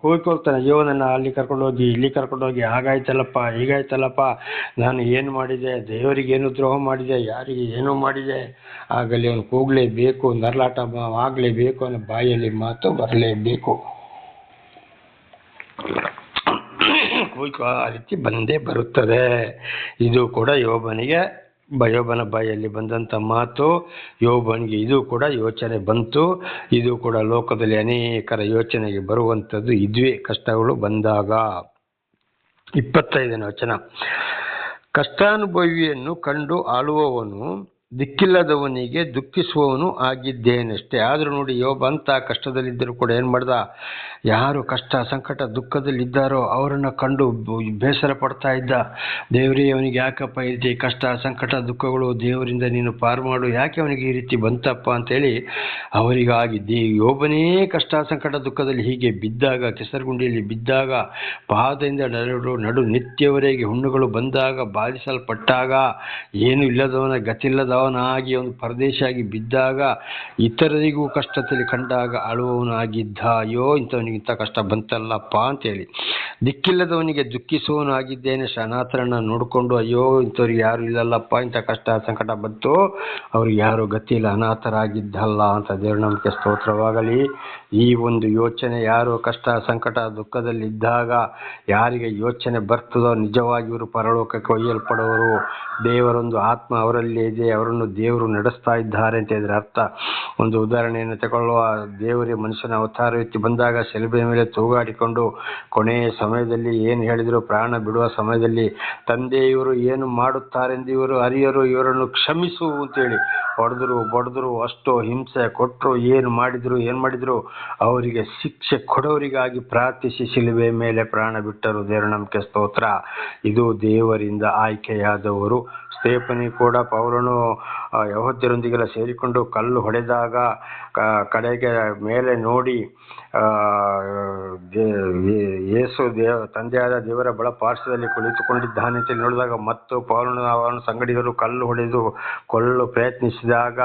S1: ಕೂಗಿಕೊಳ್ತಾನೆ, ಅಯ್ಯೋ ನನ್ನ ಅಲ್ಲಿ ಕರ್ಕೊಂಡೋಗಿ ಇಲ್ಲಿ ಕರ್ಕೊಂಡೋಗಿ, ಹಾಗಾಯ್ತಲ್ಲಪ್ಪ ಹೀಗಾಯ್ತಲ್ಲಪ್ಪ, ನಾನು ಏನು ಮಾಡಿದೆ, ದೇವರಿಗೆ ಏನು ದ್ರೋಹ ಮಾಡಿದೆ, ಯಾರಿಗೆ ಏನೋ ಮಾಡಿದೆ. ಆಗಲಿ ಅವನು ಕೂಗಲೇಬೇಕು, ನರಳಾಟ ಆಗಲೇಬೇಕು, ಅವನ ಬಾಯಲ್ಲಿ ಮಾತು ಬರಲೇಬೇಕು. ಆ ರೀತಿ ಬಂದೇ ಬರುತ್ತದೆ. ಇದು ಕೂಡ ಯೋಬನ ಬಾಯಲ್ಲಿ ಬಂದಂಥ ಮಾತು. ಯೋಬನಿಗೆ ಇದು ಕೂಡ ಯೋಚನೆ ಬಂತು. ಇದು ಕೂಡ ಲೋಕದಲ್ಲಿ ಅನೇಕರ ಯೋಚನೆಗೆ ಬರುವಂಥದ್ದು ಇದುವೇ ಕಷ್ಟಗಳು ಬಂದಾಗ. 25ನೇ ವಚನ. ಕಷ್ಟಾನುಭವಿಯನ್ನು ಕಂಡು ಆಳುವವನು ದಿಕ್ಕಿಲ್ಲದವನಿಗೆ ದುಃಖಿಸುವವನು ಆಗಿದ್ದೇನಷ್ಟೇ. ಆದರೂ ನೋಡಿ, ಯೋಬ ಅಂತ ಕಷ್ಟದಲ್ಲಿದ್ದರೂ ಕೂಡ ಏನು ಮಾಡ್ದ, ಯಾರು ಕಷ್ಟ ಸಂಕಟ ದುಃಖದಲ್ಲಿದ್ದಾರೋ ಅವರನ್ನು ಕಂಡು ಬೇಸರ ಪಡ್ತಾ ಇದ್ದ. ದೇವರೇ, ಅವನಿಗೆ ಯಾಕಪ್ಪ ಈ ರೀತಿ ಕಷ್ಟ ಸಂಕಟ ದುಃಖಗಳು, ದೇವರಿಂದ ನೀನು ಪಾರು ಮಾಡು, ಯಾಕೆ ಅವನಿಗೆ ಈ ರೀತಿ ಬಂತಪ್ಪ ಅಂತೇಳಿ ಅವರಿಗಾಗಿದ್ದಿ. ಯೋಬನೇ ಕಷ್ಟ ಸಂಕಟ ದುಃಖದಲ್ಲಿ ಹೀಗೆ ಬಿದ್ದಾಗ, ಕೆಸರುಗುಂಡಿಯಲ್ಲಿ ಬಿದ್ದಾಗ, ಪಾದದಿಂದ ನಡು ನಿತ್ಯವರೆಗೆ ಹುಣ್ಣುಗಳು ಬಂದಾಗ, ಬಾಧಿಸಲ್ಪಟ್ಟಾಗ, ಏನು ಇಲ್ಲದವನ ಗತಿಲ್ಲದವನಾಗಿ ಒಂದು ಪರದೇಶಿಯಾಗಿ ಬಿದ್ದಾಗ, ಇತರರಿಗೂ ಕಷ್ಟದಲ್ಲಿ ಕಂಡಾಗ ಅಳುವವನಾಗಿದ್ದ. ಅಯ್ಯೋ, ಇಂಥವನಿಗೆ ಇಂಥ ಕಷ್ಟ ಬಂತಲ್ಲಪ್ಪ ಅಂತೇಳಿ. ದಿಕ್ಕಿಲ್ಲದವನಿಗೆ ದುಃಖಿಸುವವನಾಗಿದ್ದೇನೆ. ಅನಾಥರನ್ನ ನೋಡಿಕೊಂಡು, ಅಯ್ಯೋ ಇಂಥವ್ರಿಗೆ ಯಾರು ಇಲ್ಲಲ್ಲಪ್ಪ, ಇಂಥ ಕಷ್ಟ ಸಂಕಟ ಬಂತು, ಅವ್ರಿಗೆ ಯಾರು ಗತಿ ಇಲ್ಲ, ಅನಾಥರಾಗಿದ್ದಲ್ಲ ಅಂತ. ದೇವರ ನಾಮಕ್ಕೆ ಸ್ತೋತ್ರವಾಗಲಿ. ಈ ಒಂದು ಯೋಚನೆ ಯಾರು ಕಷ್ಟ ಸಂಕಟ ದುಃಖದಲ್ಲಿದ್ದಾಗ ಯಾರಿಗೆ ಯೋಚನೆ ಬರ್ತದೋ, ನಿಜವಾಗಿ ಇವರು ಪರಲೋಕಕ್ಕೆ ಒಯ್ಯಲ್ಪಡುವರು. ದೇವರೊಂದು ಆತ್ಮ ಅವರಲ್ಲಿ ಇದೆ, ಅವರನ್ನು ದೇವರು ನಡೆಸ್ತಾ ಇದ್ದಾರೆ ಅಂತ ಇದರ ಅರ್ಥ. ಒಂದು ಉದಾಹರಣೆಯನ್ನು ತಗೊಳ್ಳುವ, ದೇವರೇ ಮನುಷ್ಯನ ಅವತಾರ ಎತ್ತಿ ಬಂದಾಗ ಸೆಲುಬೆ ಮೇಲೆ ತೂಗಾಡಿಕೊಂಡು ಕೊನೆಯ ಸಮಯದಲ್ಲಿ ಏನು ಹೇಳಿದ್ರು, ಪ್ರಾಣ ಬಿಡುವ ಸಮಯದಲ್ಲಿ, ತಂದೆ ಇವರು ಏನು ಮಾಡುತ್ತಾರೆಂದು ಇವರು ಅರಿಯರು, ಇವರನ್ನು ಕ್ಷಮಿಸು ಅಂತೇಳಿ ಬಡಿದ್ರು, ಅಷ್ಟು ಹಿಂಸೆ ಕೊಟ್ಟರು, ಏನು ಮಾಡಿದ್ರು ಅವರಿಗೆ ಶಿಕ್ಷೆ ಕೊಡೋರಿಗಾಗಿ ಪ್ರಾರ್ಥಿಸಿ ಶಿಲುಬೆ ಮೇಲೆ ಪ್ರಾಣ ಬಿಟ್ಟರು. ದೇವರ ನಾಮಕ್ಕೆ ಸ್ತೋತ್ರ. ಇದು ದೇವರಿಂದ ಆಯ್ಕೆಯಾದವರು. ಸ್ಟೇಫನಿ ಕೂಡ ಪೌಲನು ಯಹೂದ್ಯರೊಂದಿಗೆಲ್ಲ ಸೇರಿಕೊಂಡು ಕಲ್ಲು ಹೊಡೆದಾಗ ಕಡೆಗೆ ಮೇಲೆ ನೋಡಿ ಯೇಸು ತಂದೆಯಾದ ದೇವರ ಬಳ ಪಾರ್ಶ್ವದಲ್ಲಿ ಕುಳಿತುಕೊಂಡಿದ್ದಾನೆ ಅಂತ ನೋಡಿದಾಗ, ಮತ್ತು ಪೌಲನು ಅವನ ಸಂಗಡಿಗರು ಕಲ್ಲು ಹೊಡೆದು ಕೊಲ್ಲಲು ಪ್ರಯತ್ನಿಸಿದಾಗ,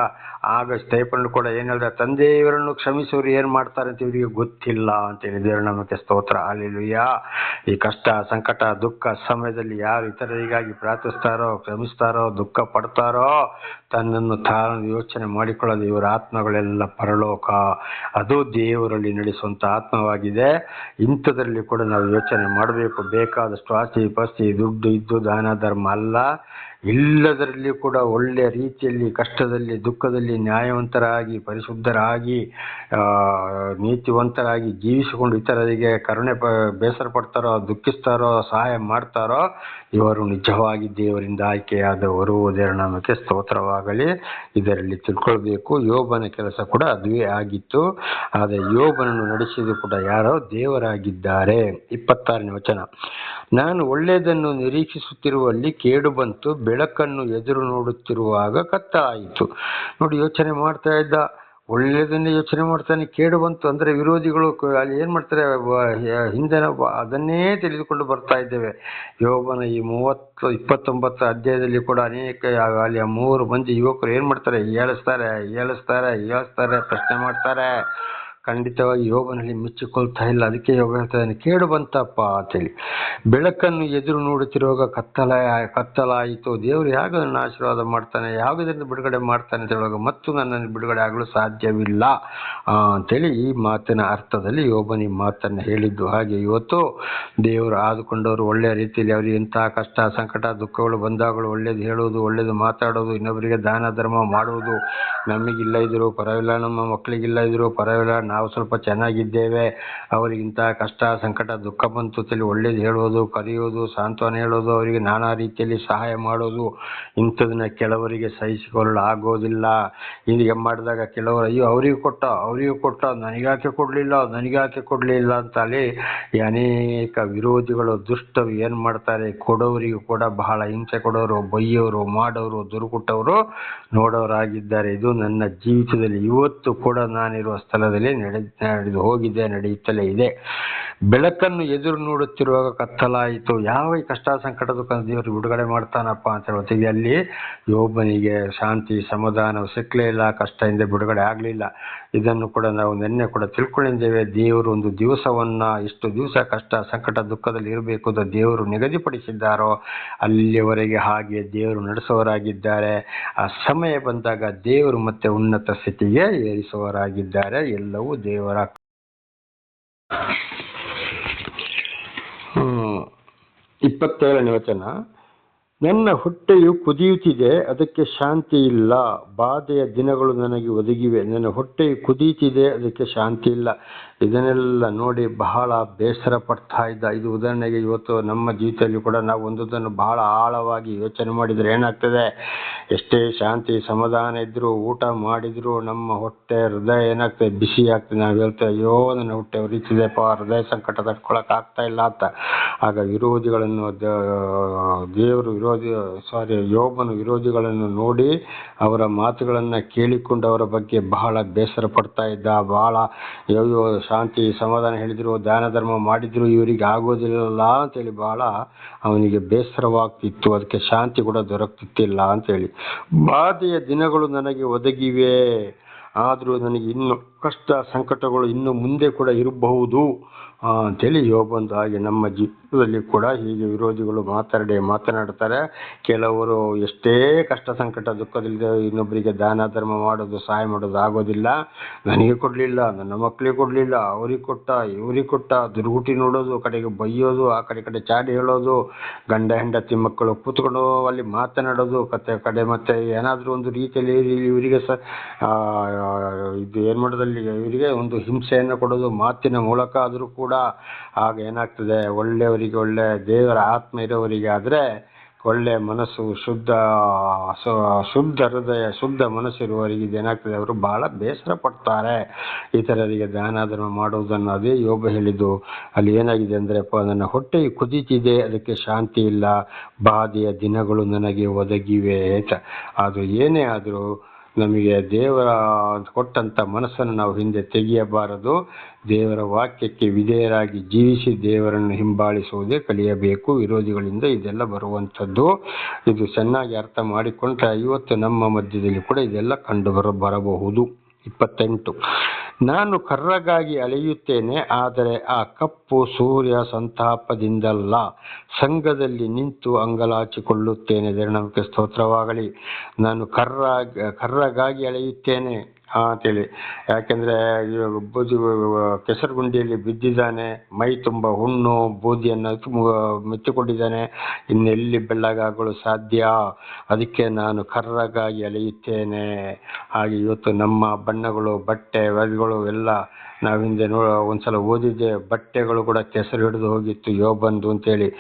S1: ಆಗ ಸ್ಟೇಫನ್ ಕೂಡ ಏನು ಹೇಳಿದ, ತಂದೆ ಇವರನ್ನು ಕ್ಷಮಿಸೋರು ಏನು ಮಾಡ್ತಾರೆ ಅಂತ ಇವರಿಗೆ ಗೊತ್ತಿಲ್ಲ ಅಂತೇಳಿ. ದೇವರ ನಾಮಕ್ಕೆ ಸ್ತೋತ್ರ. ಹಲ್ಲೆಲೂಯಾ. ಈ ಕಷ್ಟ ಸಂಕಟ ದುಃಖ ಸಮಯದಲ್ಲಿ ಯಾರು ಇತರರಿಗಾಗಿ ಪ್ರಾರ್ಥಿಸ್ತಾರೋ, ಕ್ಷಮಿಸ್ತಾರೋ, ದುಃಖ ಪಡ್ತಾರೋ, ತನ್ನನ್ನು ತಾನು ಯೋಚನೆ ಮಾಡಿಕೊಳ್ಳೋದು, ಇವರ ಆತ್ಮಗಳೆಲ್ಲ ಪರಲೋಕ, ಅದು ದೇವರಲ್ಲಿ ನಡೆಸುವಂಥ ಆತ್ಮವಾಗಿದೆ. ಇಂಥದ್ರಲ್ಲಿ ಕೂಡ ನಾವು ಯೋಚನೆ ಮಾಡಬೇಕು. ಬೇಕಾದಷ್ಟು ಆಸ್ತಿ ಪಾಸ್ತಿ ದುಡ್ಡು ಇದ್ದು ದಾನ ಧರ್ಮ ಅಲ್ಲ, ಇಲ್ಲದರಲ್ಲಿ ಕೂಡ ಒಳ್ಳೆಯ ರೀತಿಯಲ್ಲಿ ಕಷ್ಟದಲ್ಲಿ ದುಃಖದಲ್ಲಿ ನ್ಯಾಯವಂತರಾಗಿ ಪರಿಶುದ್ಧರಾಗಿ ನೀತಿವಂತರಾಗಿ ಜೀವಿಸಿಕೊಂಡು ಇತರರಿಗೆ ಕರುಣೆ ಬೇಸರ ಪಡ್ತಾರೋ, ದುಃಖಿಸ್ತಾರೋ, ಸಹಾಯ ಮಾಡ್ತಾರೋ, ಇವರು ನಿಜವಾಗಿ ದೇವರಿಂದ ಆಯ್ಕೆಯಾದವರು. ದೇವರ ನಾಮಕ್ಕೆ ಸ್ತೋತ್ರವಾಗಲಿ. ಇದರಲ್ಲಿ ತಿಳ್ಕೊಳ್ಬೇಕು, ಯೋಬನ ಕೆಲಸ ಕೂಡ ಅದುವೇ ಆಗಿತ್ತು. ಆದರೆ ಯೋಬನನ್ನು ನಡೆಸಿದ್ದು ಕೂಡ ಯಾರೋ ದೇವರಾಗಿದ್ದಾರೆ. 26ನೇ ವಚನ. ನಾನು ಒಳ್ಳೆಯದನ್ನು ನಿರೀಕ್ಷಿಸುತ್ತಿರುವಲ್ಲಿ ಕೇಡು ಬಂತು, ಬೆಳಕನ್ನು ಎದುರು ನೋಡುತ್ತಿರುವಾಗ ಕತ್ತಲಾಯಿತು. ನೋಡಿ, ಯೋಚನೆ ಮಾಡ್ತಾ ಇದ್ದ, ಒಳ್ಳೆಯದನ್ನೇ ಯೋಚನೆ ಮಾಡ್ತಾನೆ, ಕೇಡು ಬಂತು ಅಂದರೆ ವಿರೋಧಿಗಳು ಅಲ್ಲಿ ಏನು ಮಾಡ್ತಾರೆ, ಹಿಂದೆ ಅದನ್ನೇ ತಿಳಿದುಕೊಂಡು ಬರ್ತಾ ಇದ್ದೇವೆ. ಯೋಬನ ಈ 29 ಅಧ್ಯಾಯದಲ್ಲಿ ಕೂಡ ಅನೇಕ ಅಲ್ಲಿ 3 ಮಂದಿ ಯುವಕರು ಏನು ಮಾಡ್ತಾರೆ, ಏಳಿಸ್ತಾರೆ, ಪ್ರಶ್ನೆ ಮಾಡ್ತಾರೆ. ಖಂಡಿತವಾಗಿ ಯೋಬನಲ್ಲಿ ಮೆಚ್ಚಿಕೊಳ್ತಾ ಇಲ್ಲ. ಅದಕ್ಕೆ ಯೋಬ ಹೇಳ್ತಾನೆ, ಕೇಡು ಬಂತಪ್ಪ ಅಂತೇಳಿ. ಬೆಳಕನ್ನು ಎದುರು ನೋಡುತ್ತಿರುವಾಗ ಕತ್ತಲಾಯಿತು. ದೇವರು ಯಾವಾಗ ನನ್ನ ಆಶೀರ್ವಾದ ಮಾಡ್ತಾನೆ, ಯಾವುದರಿಂದ ಬಿಡುಗಡೆ ಮಾಡ್ತಾನೆ ಅಂತ ಹೇಳುವಾಗ ಮತ್ತು ನನ್ನನ್ನು ಬಿಡುಗಡೆ ಆಗಲು ಸಾಧ್ಯವಿಲ್ಲ ಅಂತೇಳಿ ಈ ಮಾತಿನ ಅರ್ಥದಲ್ಲಿ ಯೋಬನ ಈ ಮಾತನ್ನು ಹೇಳಿದ್ದು. ಹಾಗೆ ಇವತ್ತು ದೇವರು ಆದುಕೊಂಡವರು ಒಳ್ಳೆಯ ರೀತಿಯಲ್ಲಿ ಅವರಿಗೆ ಎಂಥ ಕಷ್ಟ ಸಂಕಟ ದುಃಖಗಳು ಬಂದಾಗಲೂ ಒಳ್ಳೇದು ಹೇಳುವುದು, ಒಳ್ಳೇದು ಮಾತಾಡೋದು, ಇನ್ನೊಬ್ಬರಿಗೆ ದಾನ ಧರ್ಮ ಮಾಡುವುದು, ನಮಗಿಲ್ಲ ಇದ್ರು ಪರವಾಗಿಲ್ಲ, ನಮ್ಮ ಮಕ್ಕಳಿಗಿಲ್ಲ ಇದ್ರು ಪರವಾಗಿಲ್ಲ, ನಾವು ಸ್ವಲ್ಪ ಚೆನ್ನಾಗಿದ್ದೇವೆ, ಅವರಿಗಿಂತ ಕಷ್ಟ ಸಂಕಟ ದುಃಖ ಬಂತು ತಲೆ ಒಳ್ಳೇದು ಹೇಳೋದು, ಕರೆಯೋದು, ಸಾಂತ್ವನ ಹೇಳೋದು, ಅವರಿಗೆ ನಾನಾ ರೀತಿಯಲ್ಲಿ ಸಹಾಯ ಮಾಡೋದು, ಇಂಥದನ್ನ ಕೆಲವರಿಗೆ ಸಹಿಸಿಕೊಳ್ಳಲು ಆಗೋದಿಲ್ಲ. ಹೀಗೆ ಮಾಡಿದಾಗ ಕೆಲವರು ಅಯ್ಯೋ ಅವರಿಗೂ ಕೊಟ್ಟ ನನಗಾಕೆ ಕೊಡಲಿಲ್ಲ ಅಂತಲೇ ಈ ಅನೇಕ ವಿರೋಧಿಗಳು ದುಷ್ಟರು ಏನು ಮಾಡ್ತಾರೆ, ಕೊಡೋರಿಗೂ ಕೂಡ ಬಹಳ ಹಿಂಸೆ ಕೊಡೋರು, ಬೈಯೋರು, ಮಾಡೋರು, ದುರುಗುಟ್ಟವರು ನೋಡೋರಾಗಿದ್ದಾರೆ. ಇದು ನನ್ನ ಜೀವಿತದಲ್ಲಿ ಇವತ್ತು ಕೂಡ ನಾನಿರುವ ಸ್ಥಳದಲ್ಲಿ ನಡೆಯುತ್ತಲೇ ಇದೆ. ಬೆಳಕನ್ನು ಎದುರು ನೋಡುತ್ತಿರುವಾಗ ಕತ್ತಲಾಯಿತು. ಯಾವ ಈ ಕಷ್ಟ ಸಂಕಟ ದುಃಖ ದೇವರು ಬಿಡುಗಡೆ ಮಾಡ್ತಾನಪ್ಪ ಅಂತ ಹೇಳೋತ್ತಿಗೆ ಅಲ್ಲಿ ಯೋಬನಿಗೆ ಶಾಂತಿ ಸಮಾಧಾನ ಸಿಕ್ಕಲೇ ಇಲ್ಲ, ಕಷ್ಟದಿಂದ ಬಿಡುಗಡೆ ಆಗಲಿಲ್ಲ. ಇದನ್ನು ಕೂಡ ನಾವು ನಿನ್ನೆ ಕೂಡ ತಿಳ್ಕೊಂಡಿದ್ದೇವೆ. ದೇವರು ಒಂದು ದಿವಸವನ್ನ ಇಷ್ಟು ದಿವಸ ಕಷ್ಟ ಸಂಕಟ ದುಃಖದಲ್ಲಿ ಇರಬೇಕು ಅಂತ ದೇವರು ನಿಗದಿಪಡಿಸಿದ್ದಾರೋ ಅಲ್ಲಿಯವರೆಗೆ ಹಾಗೆ ದೇವರು ನಡೆಸುವವರಾಗಿದ್ದಾರೆ. ಆ ಸಮಯ ಬಂದಾಗ ದೇವರು ಮತ್ತೆ ಉನ್ನತ ಸ್ಥಿತಿಗೆ ಏರಿಸುವವರಾಗಿದ್ದಾರೆ. ಎಲ್ಲವೂ ದೇವರ 27ನೇ ವಚನ. ನನ್ನ ಹೊಟ್ಟೆಯು ಕುದಿಯುತ್ತಿದೆ, ಅದಕ್ಕೆ ಶಾಂತಿ ಇಲ್ಲ, ಬಾಧೆಯ ದಿನಗಳು ನನಗೆ ಒದಗಿವೆ. ನನ್ನ ಹೊಟ್ಟೆಯು ಕುದಿಯುತ್ತಿದೆ, ಅದಕ್ಕೆ ಶಾಂತಿ ಇಲ್ಲ. ಇದನ್ನೆಲ್ಲ ನೋಡಿ ಬಹಳ ಬೇಸರ ಪಡ್ತಾ ಇದ್ದ. ಇದು ಉದಾಹರಣೆಗೆ ಇವತ್ತು ನಮ್ಮ ಜೀವಿತದಲ್ಲಿ ಕೂಡ ನಾವು ಒಂದೊಂದನ್ನು ಬಹಳ ಆಳವಾಗಿ ಯೋಚನೆ ಮಾಡಿದರೆ ಏನಾಗ್ತದೆ, ಎಷ್ಟೇ ಶಾಂತಿ ಸಮಾಧಾನ ಇದ್ದರೂ, ಊಟ ಮಾಡಿದರೂ ನಮ್ಮ ಹೊಟ್ಟೆ ಹೃದಯ ಏನಾಗ್ತದೆ, ಬಿಸಿ ಆಗ್ತದೆ. ನಾವು ಹೇಳ್ತೇವೆ ಅಯ್ಯೋ ನನ್ನ ಹೊಟ್ಟೆ ಉರಿತಿದೆಪ್ಪ, ಹೃದಯ ಸಂಕಟ ತಡ್ಕೊಳಕ್ ಆಗ್ತಾ ಇಲ್ಲ ಅಂತ. ಆಗ ವಿರೋಧಿಗಳನ್ನು ಯೋಬನ ವಿರೋಧಿಗಳನ್ನು ನೋಡಿ ಅವರ ಮಾತುಗಳನ್ನು ಕೇಳಿಕೊಂಡು ಅವರ ಬಗ್ಗೆ ಬಹಳ ಬೇಸರ ಪಡ್ತಾ ಇದ್ದ. ಬಹಳ ಅಯ್ಯೋ ಶಾಂತಿ ಸಮಾಧಾನ ಹೇಳಿದ್ರು, ದಾನ ಧರ್ಮ ಮಾಡಿದ್ರು, ಇವರಿಗೆ ಆಗೋದಿಲ್ಲ ಅಂತೇಳಿ ಬಹಳ ಅವನಿಗೆ ಬೇಸರವಾಗ್ತಿತ್ತು. ಅದಕ್ಕೆ ಶಾಂತಿ ಕೂಡ ದೊರಕ್ತಿತ್ತಿಲ್ಲ ಅಂತೇಳಿ. ಬಾಧೆಯ ದಿನಗಳು ನನಗೆ ಒದಗಿವೆ, ಆದರೂ ನನಗೆ ಇನ್ನು ಕಷ್ಟ ಸಂಕಟಗಳು ಇನ್ನು ಮುಂದೆ ಕೂಡ ಇರಬಹುದು ಅಂತೇಳಿ ಯೋಬಂದು. ಹಾಗೆ ನಮ್ಮ ಜೀವಿತದಲ್ಲಿ ಕೂಡ ಹೀಗೆ ವಿರೋಧಿಗಳು ಮಾತನಾಡ್ತಾರೆ. ಕೆಲವರು ಎಷ್ಟೇ ಕಷ್ಟ ಸಂಕಟ ದುಃಖದಲ್ಲಿದೆ ಇನ್ನೊಬ್ಬರಿಗೆ ದಾನ ಧರ್ಮ ಮಾಡೋದು, ಸಹಾಯ ಮಾಡೋದು ಆಗೋದಿಲ್ಲ. ನನಗೆ ಕೊಡಲಿಲ್ಲ, ನನ್ನ ಮಕ್ಕಳಿಗೆ ಕೊಡಲಿಲ್ಲ, ಅವ್ರಿಗೆ ಕೊಟ್ಟ ಇವ್ರಿಗೆ ಕೊಟ್ಟ, ದುರ್ಗುಟಿ ನೋಡೋದು, ಕಡೆಗೆ ಬೈಯೋದು, ಆ ಕಡೆ ಚಾಡಿ ಹೇಳೋದು, ಗಂಡ ಹೆಂಡತಿ ಮಕ್ಕಳು ಕೂತ್ಕೊಂಡು ಅಲ್ಲಿ ಮಾತನಾಡೋದು, ಕಡೆ ಮತ್ತೆ ಏನಾದರೂ ಒಂದು ರೀತಿಯಲ್ಲಿ ಇವರಿಗೆ ಇದು ಏನು ಮಾಡೋದಲ್ಲಿ ಇವರಿಗೆ ಒಂದು ಹಿಂಸೆಯನ್ನು ಕೊಡೋದು ಮಾತಿನ ಮೂಲಕ. ಆದರೂ ಕೂಡ ಆಗ ಏನಾಗ್ತದೆ, ಒಳ್ಳೆಯವರಿಗೆ ಒಳ್ಳೆ ದೇವರ ಆತ್ಮ ಇರೋವರಿಗೆ ಆದರೆ ಒಳ್ಳೆ ಮನಸ್ಸು, ಶುದ್ಧ ಹೃದಯ, ಶುದ್ಧ ಮನಸ್ಸಿರುವವರಿಗೆ ಇದೇನಾಗ್ತದೆ, ಅವರು ಬಹಳ ಬೇಸರ ಪಡ್ತಾರೆ ಇತರರಿಗೆ ದಾನ ಧರ್ಮ ಮಾಡುವುದನ್ನು. ಅದೇ ಯೋಬ ಹೇಳಿದ್ದು. ಅಲ್ಲಿ ಏನಾಗಿದೆ ಅಂದರೆ, ನನ್ನ ಹೊಟ್ಟೆಯು ಕುದೀತಿದೆ, ಅದಕ್ಕೆ ಶಾಂತಿ ಇಲ್ಲ, ಬಾಧೆಯ ದಿನಗಳು ನನಗೆ ಒದಗಿವೆ ಅಂತ. ಅದು ಏನೇ ಆದರೂ ನಮಗೆ ದೇವರ ಕೊಟ್ಟಂಥ ಮನಸ್ಸನ್ನು ನಾವು ಹಿಂದೆ ತೆಗೆಯಬಾರದು. ದೇವರ ವಾಕ್ಯಕ್ಕೆ ವಿಧೇಯರಾಗಿ ಜೀವಿಸಿ ದೇವರನ್ನು ಹಿಂಬಾಲಿಸುವುದೇ ಕಲಿಯಬೇಕು. ವಿರೋಧಿಗಳಿಂದ ಇದೆಲ್ಲ ಬರುವಂಥದ್ದು. ಇದು ಚೆನ್ನಾಗಿ ಅರ್ಥ ಮಾಡಿಕೊಂಡ್ರೆ ಇವತ್ತು ನಮ್ಮ ಮಧ್ಯದಲ್ಲಿ ಕೂಡ ಇದೆಲ್ಲ ಕಂಡು ಬರಬಹುದು. 28. ನಾನು ಕರ್ರಗಾಗಿ ಅಲೆಯುತ್ತೇನೆ, ಆದರೆ ಆ ಕಪ್ಪು ಸೂರ್ಯ ಸಂತಾಪದಿಂದಲ್ಲ. ಸಂಘದಲ್ಲಿ ನಿಂತು ಅಂಗಲಾಚಿಕೊಳ್ಳುತ್ತೇನೆ. ದೇವರಿಗೆ ಸ್ತೋತ್ರವಾಗಲಿ. ನಾನು ಕರ್ರಗಾಗಿ ಅಲೆಯುತ್ತೇನೆ ಅಂತೇಳಿ. ಯಾಕೆಂದರೆ ಕೆಸರು ಗುಂಡಿಯಲ್ಲಿ ಬಿದ್ದಿದ್ದಾನೆ, ಮೈ ತುಂಬ ಹುಣ್ಣು ಬೂದಿಯನ್ನು ಮೆತ್ತಿಕೊಂಡಿದ್ದಾನೆ, ಇನ್ನೆಲ್ಲಿ ಬೆಳ್ಳಗಾಗಲು ಸಾಧ್ಯ? ಅದಕ್ಕೆ ನಾನು ಕರ್ರಗಾಗಿ ಅಲೆಯುತ್ತೇನೆ. ಹಾಗೆ ಇವತ್ತು ನಮ್ಮ ಬಣ್ಣಗಳು, ಬಟ್ಟೆ ವಸ್ತ್ರಗಳು ಎಲ್ಲ ನಾವು ಹಿಂದೆ ಒಂದ್ಸಲ ಓದಿದ್ದೆ, ಬಟ್ಟೆಗಳು ಕೂಡ ಕೆಸರು ಹಿಡಿದು ಹೋಗಿತ್ತು ಯೋಬಂದು ಅಂತೇಳಿ.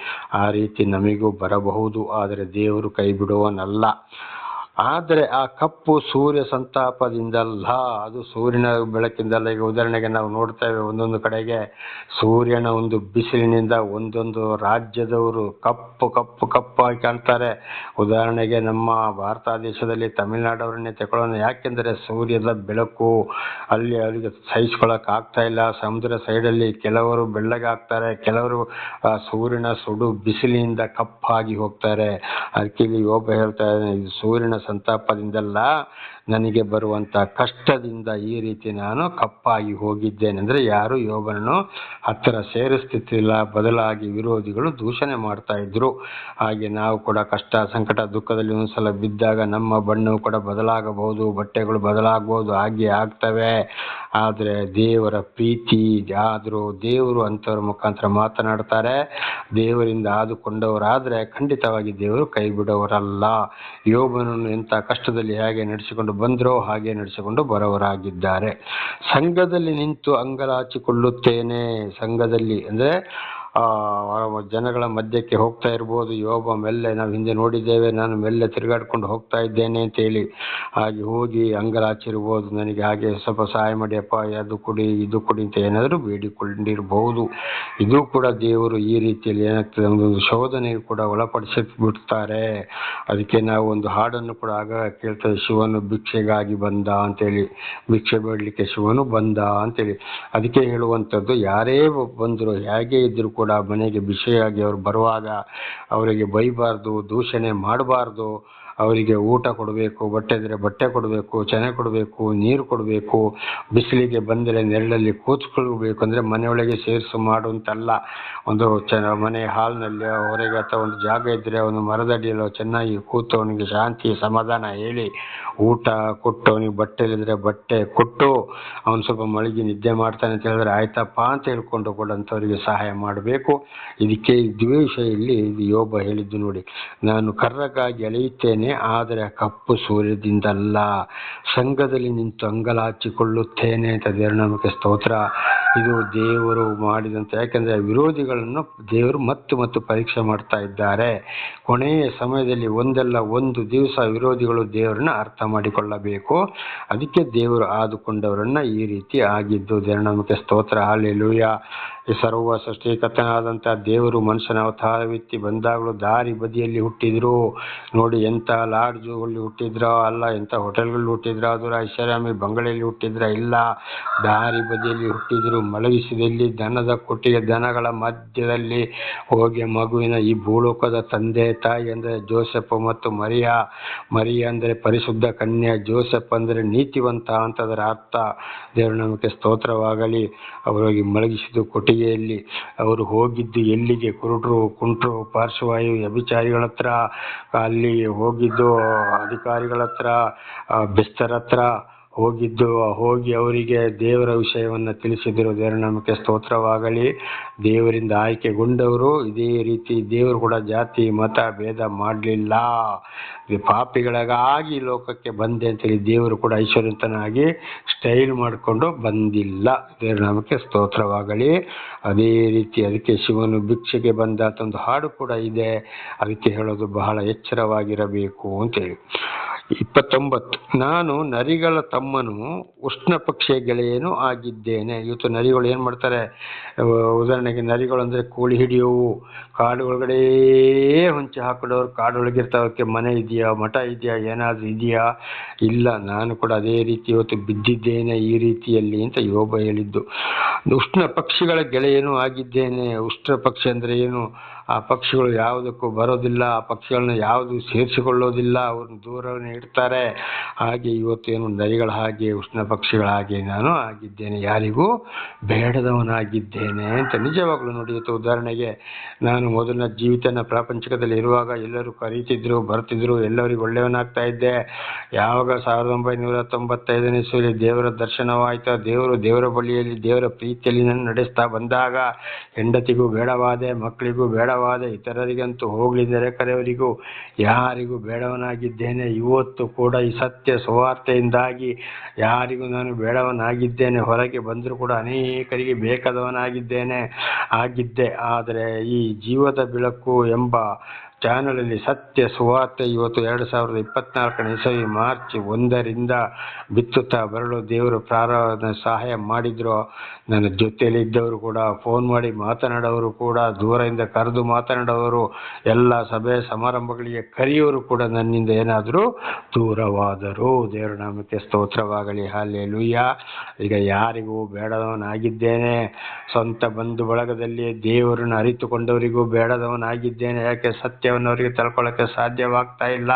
S1: ಆ ರೀತಿ ನಮಗೂ ಬರಬಹುದು, ಆದರೆ ದೇವರು ಕೈ ಬಿಡುವನಲ್ಲ. ಆದರೆ ಆ ಕಪ್ಪು ಸೂರ್ಯ ಸಂತಾಪದಿಂದಲ್ಲ, ಅದು ಸೂರ್ಯನ ಬೆಳಕಿಂದಲ್ಲ. ಈಗ ಉದಾಹರಣೆಗೆ ನಾವು ನೋಡ್ತೇವೆ, ಒಂದೊಂದು ಕಡೆಗೆ ಸೂರ್ಯನ ಒಂದು ಬಿಸಿಲಿನಿಂದ ಒಂದೊಂದು ರಾಜ್ಯದವರು ಕಪ್ಪಾಗಿ ಕಾಣ್ತಾರೆ. ಉದಾಹರಣೆಗೆ ನಮ್ಮ ಭಾರತ ದೇಶದಲ್ಲಿ ತಮಿಳುನಾಡವರನ್ನೇ ತಗೊಳ್ಳೋಣ. ಯಾಕೆಂದರೆ ಸೂರ್ಯದ ಬೆಳಕು ಅಲ್ಲಿ ಅವರಿಗೆ ಸಹಿಸ್ಕೊಳ್ಳೋಕೆ ಆಗ್ತಾ ಇಲ್ಲ. ಸಮುದ್ರ ಸೈಡಲ್ಲಿ ಕೆಲವರು ಬೆಳ್ಳಗಾಗ್ತಾರೆ, ಕೆಲವರು ಸೂರ್ಯನ ಸುಡು ಬಿಸಿಲಿನಿಂದ ಕಪ್ಪಾಗಿ ಹೋಗ್ತಾರೆ. ಅದಕ್ಕೆ ಇಲ್ಲಿ ಯೋಬ ಹೇಳ್ತಾ ಇದ್ದಾನೆ, ಇದು ಸೂರ್ಯನ ಸಂತಾಪದಿಂದಲ್ಲ, ನನಗೆ ಬರುವಂಥ ಕಷ್ಟದಿಂದ ಈ ರೀತಿ ನಾನು ಕಪ್ಪಾಗಿ ಹೋಗಿದ್ದೇನೆ. ಅಂದರೆ ಯಾರು ಯೋಬನನ್ನು ಹತ್ತಿರ ಸೇರಿಸ್ತಿಲ್ಲ, ಬದಲಾಗಿ ವಿರೋಧಿಗಳು ದೂಷಣೆ ಮಾಡ್ತಾ ಇದ್ರು. ಹಾಗೆ ನಾವು ಕೂಡ ಕಷ್ಟ ಸಂಕಟ ದುಃಖದಲ್ಲಿ ಒಂದ್ಸಲ ಬಿದ್ದಾಗ ನಮ್ಮ ಬಣ್ಣವು ಕೂಡ ಬದಲಾಗಬಹುದು, ಬಟ್ಟೆಗಳು ಬದಲಾಗಬಹುದು, ಹಾಗೆ ಆಗ್ತವೆ. ಆದರೆ ದೇವರ ಪ್ರೀತಿ ಆದರೂ ದೇವರು ಅಂಥವ್ರ ಮುಖಾಂತರ ಮಾತನಾಡ್ತಾರೆ. ದೇವರಿಂದ ಆದುಕೊಂಡವರಾದರೆ ಖಂಡಿತವಾಗಿ ದೇವರು ಕೈ ಬಿಡೋವರಲ್ಲ. ಯೋಬನನ್ನು ಎಂಥ ಕಷ್ಟದಲ್ಲಿ ಹೇಗೆ ನಡೆಸಿಕೊಂಡು ಬಂದರೋ ಹಾಗೆ ನಡೆಸಿಕೊಂಡು ಬರೋವರಾಗಿದ್ದಾರೆ. ಸಂಘದಲ್ಲಿ ನಿಂತು ಅಂಗಲಾಚಿಕೊಳ್ಳುತ್ತೇನೆ. ಸಂಘದಲ್ಲಿ ಅಂದರೆ ಜನಗಳ ಮಧ್ಯಕ್ಕೆ ಹೋಗ್ತಾ ಇರ್ಬೋದು. ಯೋಬ ಮೆಲ್ಲೆ, ನಾವು ಹಿಂದೆ ನೋಡಿದ್ದೇವೆ, ನಾನು ಮೆಲ್ಲೆ ತಿರುಗಾಡ್ಕೊಂಡು ಹೋಗ್ತಾ ಇದ್ದೇನೆ ಅಂತೇಳಿ ಹಾಗೆ ಹೋಗಿ ಅಂಗಲಾಚಿರ್ಬೋದು. ನನಗೆ ಹಾಗೆ ಸ್ವಲ್ಪ ಸಹಾಯ ಮಾಡಿಯಪ್ಪ, ಅದು ಕೊಡಿ ಇದು ಕೊಡಿ ಅಂತ ಏನಾದರೂ ಬೇಡಿಕೊಂಡಿರ್ಬೋದು. ಇದು ಕೂಡ ದೇವರು ಈ ರೀತಿಯಲ್ಲಿ ಏನಾಗ್ತದೆ, ಒಂದೊಂದು ಶೋಧನೆಗೆ ಕೂಡ ಒಳಪಡಿಸಿ ಬಿಡ್ತಾರೆ. ಅದಕ್ಕೆ ನಾವು ಒಂದು ಹಾಡನ್ನು ಕೂಡ ಆಗ ಕೇಳ್ತೇವೆ, ಶಿವನು ಭಿಕ್ಷೆಗಾಗಿ ಬಂದ ಅಂತೇಳಿ, ಭಿಕ್ಷೆ ಬೇಡಲಿಕ್ಕೆ ಶಿವನು ಬಂದ ಅಂತೇಳಿ. ಅದಕ್ಕೆ ಹೇಳುವಂಥದ್ದು, ಯಾರೇ ಬಂದರು ಹೇಗೆ ಇದ್ದರೂ ಕೂಡ ಮನೆಗೆ ಭಿಕ್ಷೆಯಾಗಿ ಅವರು ಬರುವಾಗ ಅವರಿಗೆ ಬೈಬಾರ್ದು, ದೂಷಣೆ ಮಾಡಬಾರ್ದು. ಅವರಿಗೆ ಊಟ ಕೊಡಬೇಕು, ಬಟ್ಟೆ ಇದ್ದರೆ ಬಟ್ಟೆ ಕೊಡಬೇಕು, ಚೆನ್ನ ಕೊಡಬೇಕು, ನೀರು ಕೊಡಬೇಕು. ಬಿಸಿಲಿಗೆ ಬಂದರೆ ನೆರಳಲ್ಲಿ ಕೂತ್ಕೊಳ್ಬೇಕು. ಅಂದರೆ ಮನೆಯೊಳಗೆ ಸೇರಿಸು ಮಾಡುವಂತಲ್ಲ. ಒಂದು ಮನೆ ಹಾಲ್ನಲ್ಲಿ ಹೊರಗೆ ಅಥವಾ ಒಂದು ಜಾಗ ಇದ್ದರೆ ಒಂದು ಮರದಡಿಯಲ್ಲೋ ಚೆನ್ನಾಗಿ ಕೂತು ಅವನಿಗೆ ಶಾಂತಿ ಸಮಾಧಾನ ಹೇಳಿ ಊಟ ಕೊಟ್ಟು, ಅವನಿಗೆ ಬಟ್ಟೆ ಇಲ್ಲದ್ರೆ ಬಟ್ಟೆ ಕೊಟ್ಟು, ಅವನು ಸ್ವಲ್ಪ ಮಳಗಿ ನಿದ್ದೆ ಮಾಡ್ತಾನೆ ಅಂತ ಹೇಳಿದ್ರೆ ಆಯ್ತಪ್ಪ ಅಂತ ಹೇಳ್ಕೊಂಡು ಕೂಡ ಅಂಥವರಿಗೆ ಸಹಾಯ ಮಾಡಬೇಕು. ಇದಕ್ಕೆ ಇದುವೇ ವಿಷಯ ಇಲ್ಲಿ ಯೋಬ ಹೇಳಿದ್ದು ನೋಡಿ, ನಾನು ಕರ್ರಗಾಗಿ ಅಲೆಯುತ್ತೇನೆ ಆದರೆ ಕಪ್ಪು ಸೂರ್ಯದಿಂದಲ್ಲ, ಸಂಘದಲ್ಲಿ ನಿಂತು ಅಂಗಲಾಚಿಕೊಳ್ಳುತ್ತೇನೆ ಅಂತ ದೇವರ ನಾಮಕ್ಕೆ ಸ್ತೋತ್ರ. ಇದು ದೇವರು ಮಾಡಿದಂತೆ, ಯಾಕೆಂದರೆ ವಿರೋಧಿಗಳನ್ನು ದೇವರು ಮತ್ತು ಪರೀಕ್ಷೆ ಮಾಡ್ತಾ ಇದ್ದಾರೆ. ಕೊನೆಯ ಸಮಯದಲ್ಲಿ ಒಂದಲ್ಲ ಒಂದು ದಿವಸ ವಿರೋಧಿಗಳು ದೇವರನ್ನ ಅರ್ಥ ಮಾಡಿಕೊಳ್ಳಬೇಕು. ಅದಕ್ಕೆ ದೇವರು ಆದುಕೊಂಡವರನ್ನ ಈ ರೀತಿ ಆಗಿದ್ದು. ದೇವರ ನಾಮಕ್ಕೆ ಸ್ತೋತ್ರ. ಹಲ್ಲೆಲೂಯಾ. ಈ ಸರ್ವ ಸೃಷ್ಟಿಕರ್ತನಾದಂಥ ದೇವರು ಮನುಷ್ಯನ ಅವತಾರವೆತ್ತಿ ಬಂದಾಗಲೂ ದಾರಿ ಬದಿಯಲ್ಲಿ ಹುಟ್ಟಿದ್ರು ನೋಡಿ. ಎಂಥ ಲಾಡ್ಜುಗಳಲ್ಲಿ ಹುಟ್ಟಿದ್ರೋ ಅಲ್ಲ, ಎಂಥ ಹೋಟೆಲ್ಗಳಲ್ಲಿ ಹುಟ್ಟಿದ್ರೋ, ಅದರ ಐಷಾರಾಮಿ ಬಂಗಲೆಯಲ್ಲಿ ಹುಟ್ಟಿದ್ರ ಇಲ್ಲ, ದಾರಿ ಬದಿಯಲ್ಲಿ ಹುಟ್ಟಿದ್ರು. ಮಲಗಿಸಿದಲ್ಲಿ ದನದ ಕೊಟ್ಟಿಗೆ ದನಗಳ ಮಧ್ಯದಲ್ಲಿ ಹೋಗಿ ಮಗುವಿನ ಈ ಭೂಲೋಕದ ತಂದೆ ತಾಯಿ ಅಂದರೆ ಜೋಸೆಫ್ ಮತ್ತು ಮರಿಯ ಅಂದರೆ ಪರಿಶುದ್ಧ ಕನ್ಯೆ, ಜೋಸೆಫ್ ಅಂದರೆ ನೀತಿವಂತ ಅಂತದರ ಅರ್ಥ. ದೇವರ ನಾಮಕ್ಕೆ ಸ್ತೋತ್ರವಾಗಲಿ. ಅವರಿಗೆ ಮಲಗಿಸಿದ ಕೊಟ್ಟಿಗೆಯಲ್ಲಿ ಅವರು ಹೋಗಿದ್ದು ಎಲ್ಲಿಗೆ? ಕುರುಡರು, ಕುಂಟರು, ಪಾರ್ಶ್ವವಾಯು, ವ್ಯಭಿಚಾರಿಗಳ ಹತ್ರ ಅಲ್ಲಿ ಹೋಗಿದ್ದು, ಅಧಿಕಾರಿಗಳ ಹತ್ರ, ಬೆಸ್ತರ ಹತ್ರ ಹೋಗಿ ಅವರಿಗೆ ದೇವರ ವಿಷಯವನ್ನು ತಿಳಿಸಿದರು. ದೇವರ ನಾಮಕ್ಕೆ ಸ್ತೋತ್ರವಾಗಲಿ. ದೇವರಿಂದ ಆಯ್ಕೆಗೊಂಡವರು ಇದೇ ರೀತಿ ದೇವರು ಕೂಡ ಜಾತಿ ಮತ ಭೇದ ಮಾಡಲಿಲ್ಲ. ಪಾಪಿಗಳಿಗಾಗಿ ಲೋಕಕ್ಕೆ ಬಂದೆ ಅಂತೇಳಿ ದೇವರು ಕೂಡ ಐಶ್ವರ್ಯವಂತನಾಗಿ ಸ್ಟೈಲ್ ಮಾಡಿಕೊಂಡು ಬಂದಿಲ್ಲ. ದೇವರ ನಾಮಕ್ಕೆ ಸ್ತೋತ್ರವಾಗಲಿ. ಅದೇ ರೀತಿ ಅದಕ್ಕೆ ಶಿವನು ಭಿಕ್ಷೆಗೆ ಬಂದ ಅಂತ ಒಂದು ಹಾಡು ಕೂಡ ಇದೆ. ಅದಕ್ಕೆ ಹೇಳೋದು ಬಹಳ ಎಚ್ಚರವಾಗಿರಬೇಕು ಅಂತೇಳಿ. 29, ನಾನು ನರಿಗಳ ತಮ್ಮನು, ಉಷ್ಣ ಪಕ್ಷಿಯ ಗೆಳೆಯನು ಆಗಿದ್ದೇನೆ. ಇವತ್ತು ನರಿಗಳು ಏನು ಮಾಡ್ತಾರೆ? ಉದಾಹರಣೆಗೆ ನರಿಗಳು ಅಂದರೆ ಕೋಳಿ ಹಿಡಿಯೋವು, ಕಾಡುಗಳೊಳಗಡೆ ಹೊಂಚಿ ಹಾಕಿಡೋರು, ಕಾಡೊಳಗಿರ್ತಾವಕ್ಕೆ ಮನೆ ಇದೆಯಾ, ಮಠ ಇದೆಯಾ, ಏನಾದರೂ ಇದೆಯಾ? ಇಲ್ಲ. ನಾನು ಕೂಡ ಅದೇ ರೀತಿ ಇವತ್ತು ಬಿದ್ದಿದ್ದೇನೆ ಈ ರೀತಿಯಲ್ಲಿ ಅಂತ ಯೋಬ ಹೇಳಿದ್ದು. ಉಷ್ಣ ಪಕ್ಷಿಗಳ ಗೆಳೆಯನು ಆಗಿದ್ದೇನೆ. ಉಷ್ಣ ಪಕ್ಷಿ ಅಂದರೆ ಏನು? ಆ ಪಕ್ಷಿಗಳು ಯಾವುದಕ್ಕೂ ಬರೋದಿಲ್ಲ, ಆ ಪಕ್ಷಿಗಳನ್ನ ಯಾವುದು ಸೇರಿಸಿಕೊಳ್ಳೋದಿಲ್ಲ, ಅವ್ರನ್ನ ದೂರವನ್ನೇ ಇಡ್ತಾರೆ. ಹಾಗೆ ಇವತ್ತು ಏನು ನರಿಗಳ ಹಾಗೆ ಉಷ್ಣ ಪಕ್ಷಿಗಳ ಹಾಗೆ ನಾನು ಆಗಿದ್ದೇನೆ, ಯಾರಿಗೂ ಬೇಡದವನಾಗಿದ್ದೇನೆ ಅಂತ. ನಿಜವಾಗ್ಲೂ ನೋಡಿ, ಇವತ್ತು ಉದಾಹರಣೆಗೆ ನಾನು ಮೊದಲಿನ ಜೀವಿತನ ಪ್ರಾಪಂಚಿಕದಲ್ಲಿ ಇರುವಾಗ ಎಲ್ಲರೂ ಕರೀತಿದ್ರು, ಬರ್ತಿದ್ರು, ಎಲ್ಲರಿಗೂ ಒಳ್ಳೆಯವನಾಗ್ತಾ ಇದ್ದೆ. ಯಾವಾಗ 1995ನೇ ಇಸವಿಯಲ್ಲಿ ದೇವರ ದರ್ಶನವಾಯಿತು, ದೇವರ ಬಳಿಯಲ್ಲಿ ದೇವರ ಪ್ರೀತಿಯಲ್ಲಿ ನಾನು ನಡೆಸ್ತಾ ಬಂದಾಗ ಹೆಂಡತಿಗೂ ಬೇಡವಾದೆ, ಮಕ್ಕಳಿಗೂ ಬೇಡವಾದೆ, ಇತರರಿಗಂತೂ ಹೋಗಲಿದ್ದರೆ ಕರೆಯವರಿಗೂ ಯಾರಿಗೂ ಬೇಡವನಾಗಿದ್ದೇನೆ. ಇವತ್ತು ಕೂಡ ಈ ಸತ್ಯ ಸುವಾರ್ತೆಯಿಂದಾಗಿ ಯಾರಿಗೂ ನಾನು ಬೇಡವನಾಗಿದ್ದೇನೆ. ಹೊರಗೆ ಬಂದರೂ ಕೂಡ ಅನೇಕರಿಗೆ ಆಗಿದ್ದೆ. ಆದರೆ ಈ ಜೀವದ ಬೆಳಕು ಎಂಬ ಚಾನಲಲ್ಲಿ ಸತ್ಯ ಸುವಾರ್ತೆ ಇವತ್ತು 2024ನೇ ಇಸವಿ ಮಾರ್ಚ್ 1ರಿಂದ ಬಿತ್ತುತ್ತಾ ಬರಲು ದೇವರು ಸಹಾಯ ಮಾಡಿದ್ರು. ನನ್ನ ಜೊತೆಯಲ್ಲಿದ್ದವರು ಕೂಡ, ಫೋನ್ ಮಾಡಿ ಮಾತನಾಡೋರು ಕೂಡ, ದೂರದಿಂದ ಕರೆದು ಮಾತನಾಡೋರು, ಎಲ್ಲ ಸಭೆ ಸಮಾರಂಭಗಳಿಗೆ ಕರೆಯೋರು ಕೂಡ ನನ್ನಿಂದ ಏನಾದರೂ ದೂರವಾದರು. ದೇವರ ನಾಮಕ್ಕೆ ಸ್ತೋತ್ರವಾಗಲಿ. ಹಲ್ಲೆಲೂಯಾ. ಈಗ ಯಾರಿಗೂ ಬೇಡದವನಾಗಿದ್ದೇನೆ. ಸ್ವಂತ ಬಂಧು ಬಳಗದಲ್ಲಿ ದೇವರನ್ನು ಅರಿತುಕೊಂಡವರಿಗೂ ಬೇಡದವನಾಗಿದ್ದೇನೆ. ಯಾಕೆ? ಸತ್ಯ ಸತ್ಯವನ್ನು ಅವರಿಗೆ ತಿಳ್ಕೊಳ್ಳೋಕ್ಕೆ ಸಾಧ್ಯವಾಗ್ತಾ ಇಲ್ಲ.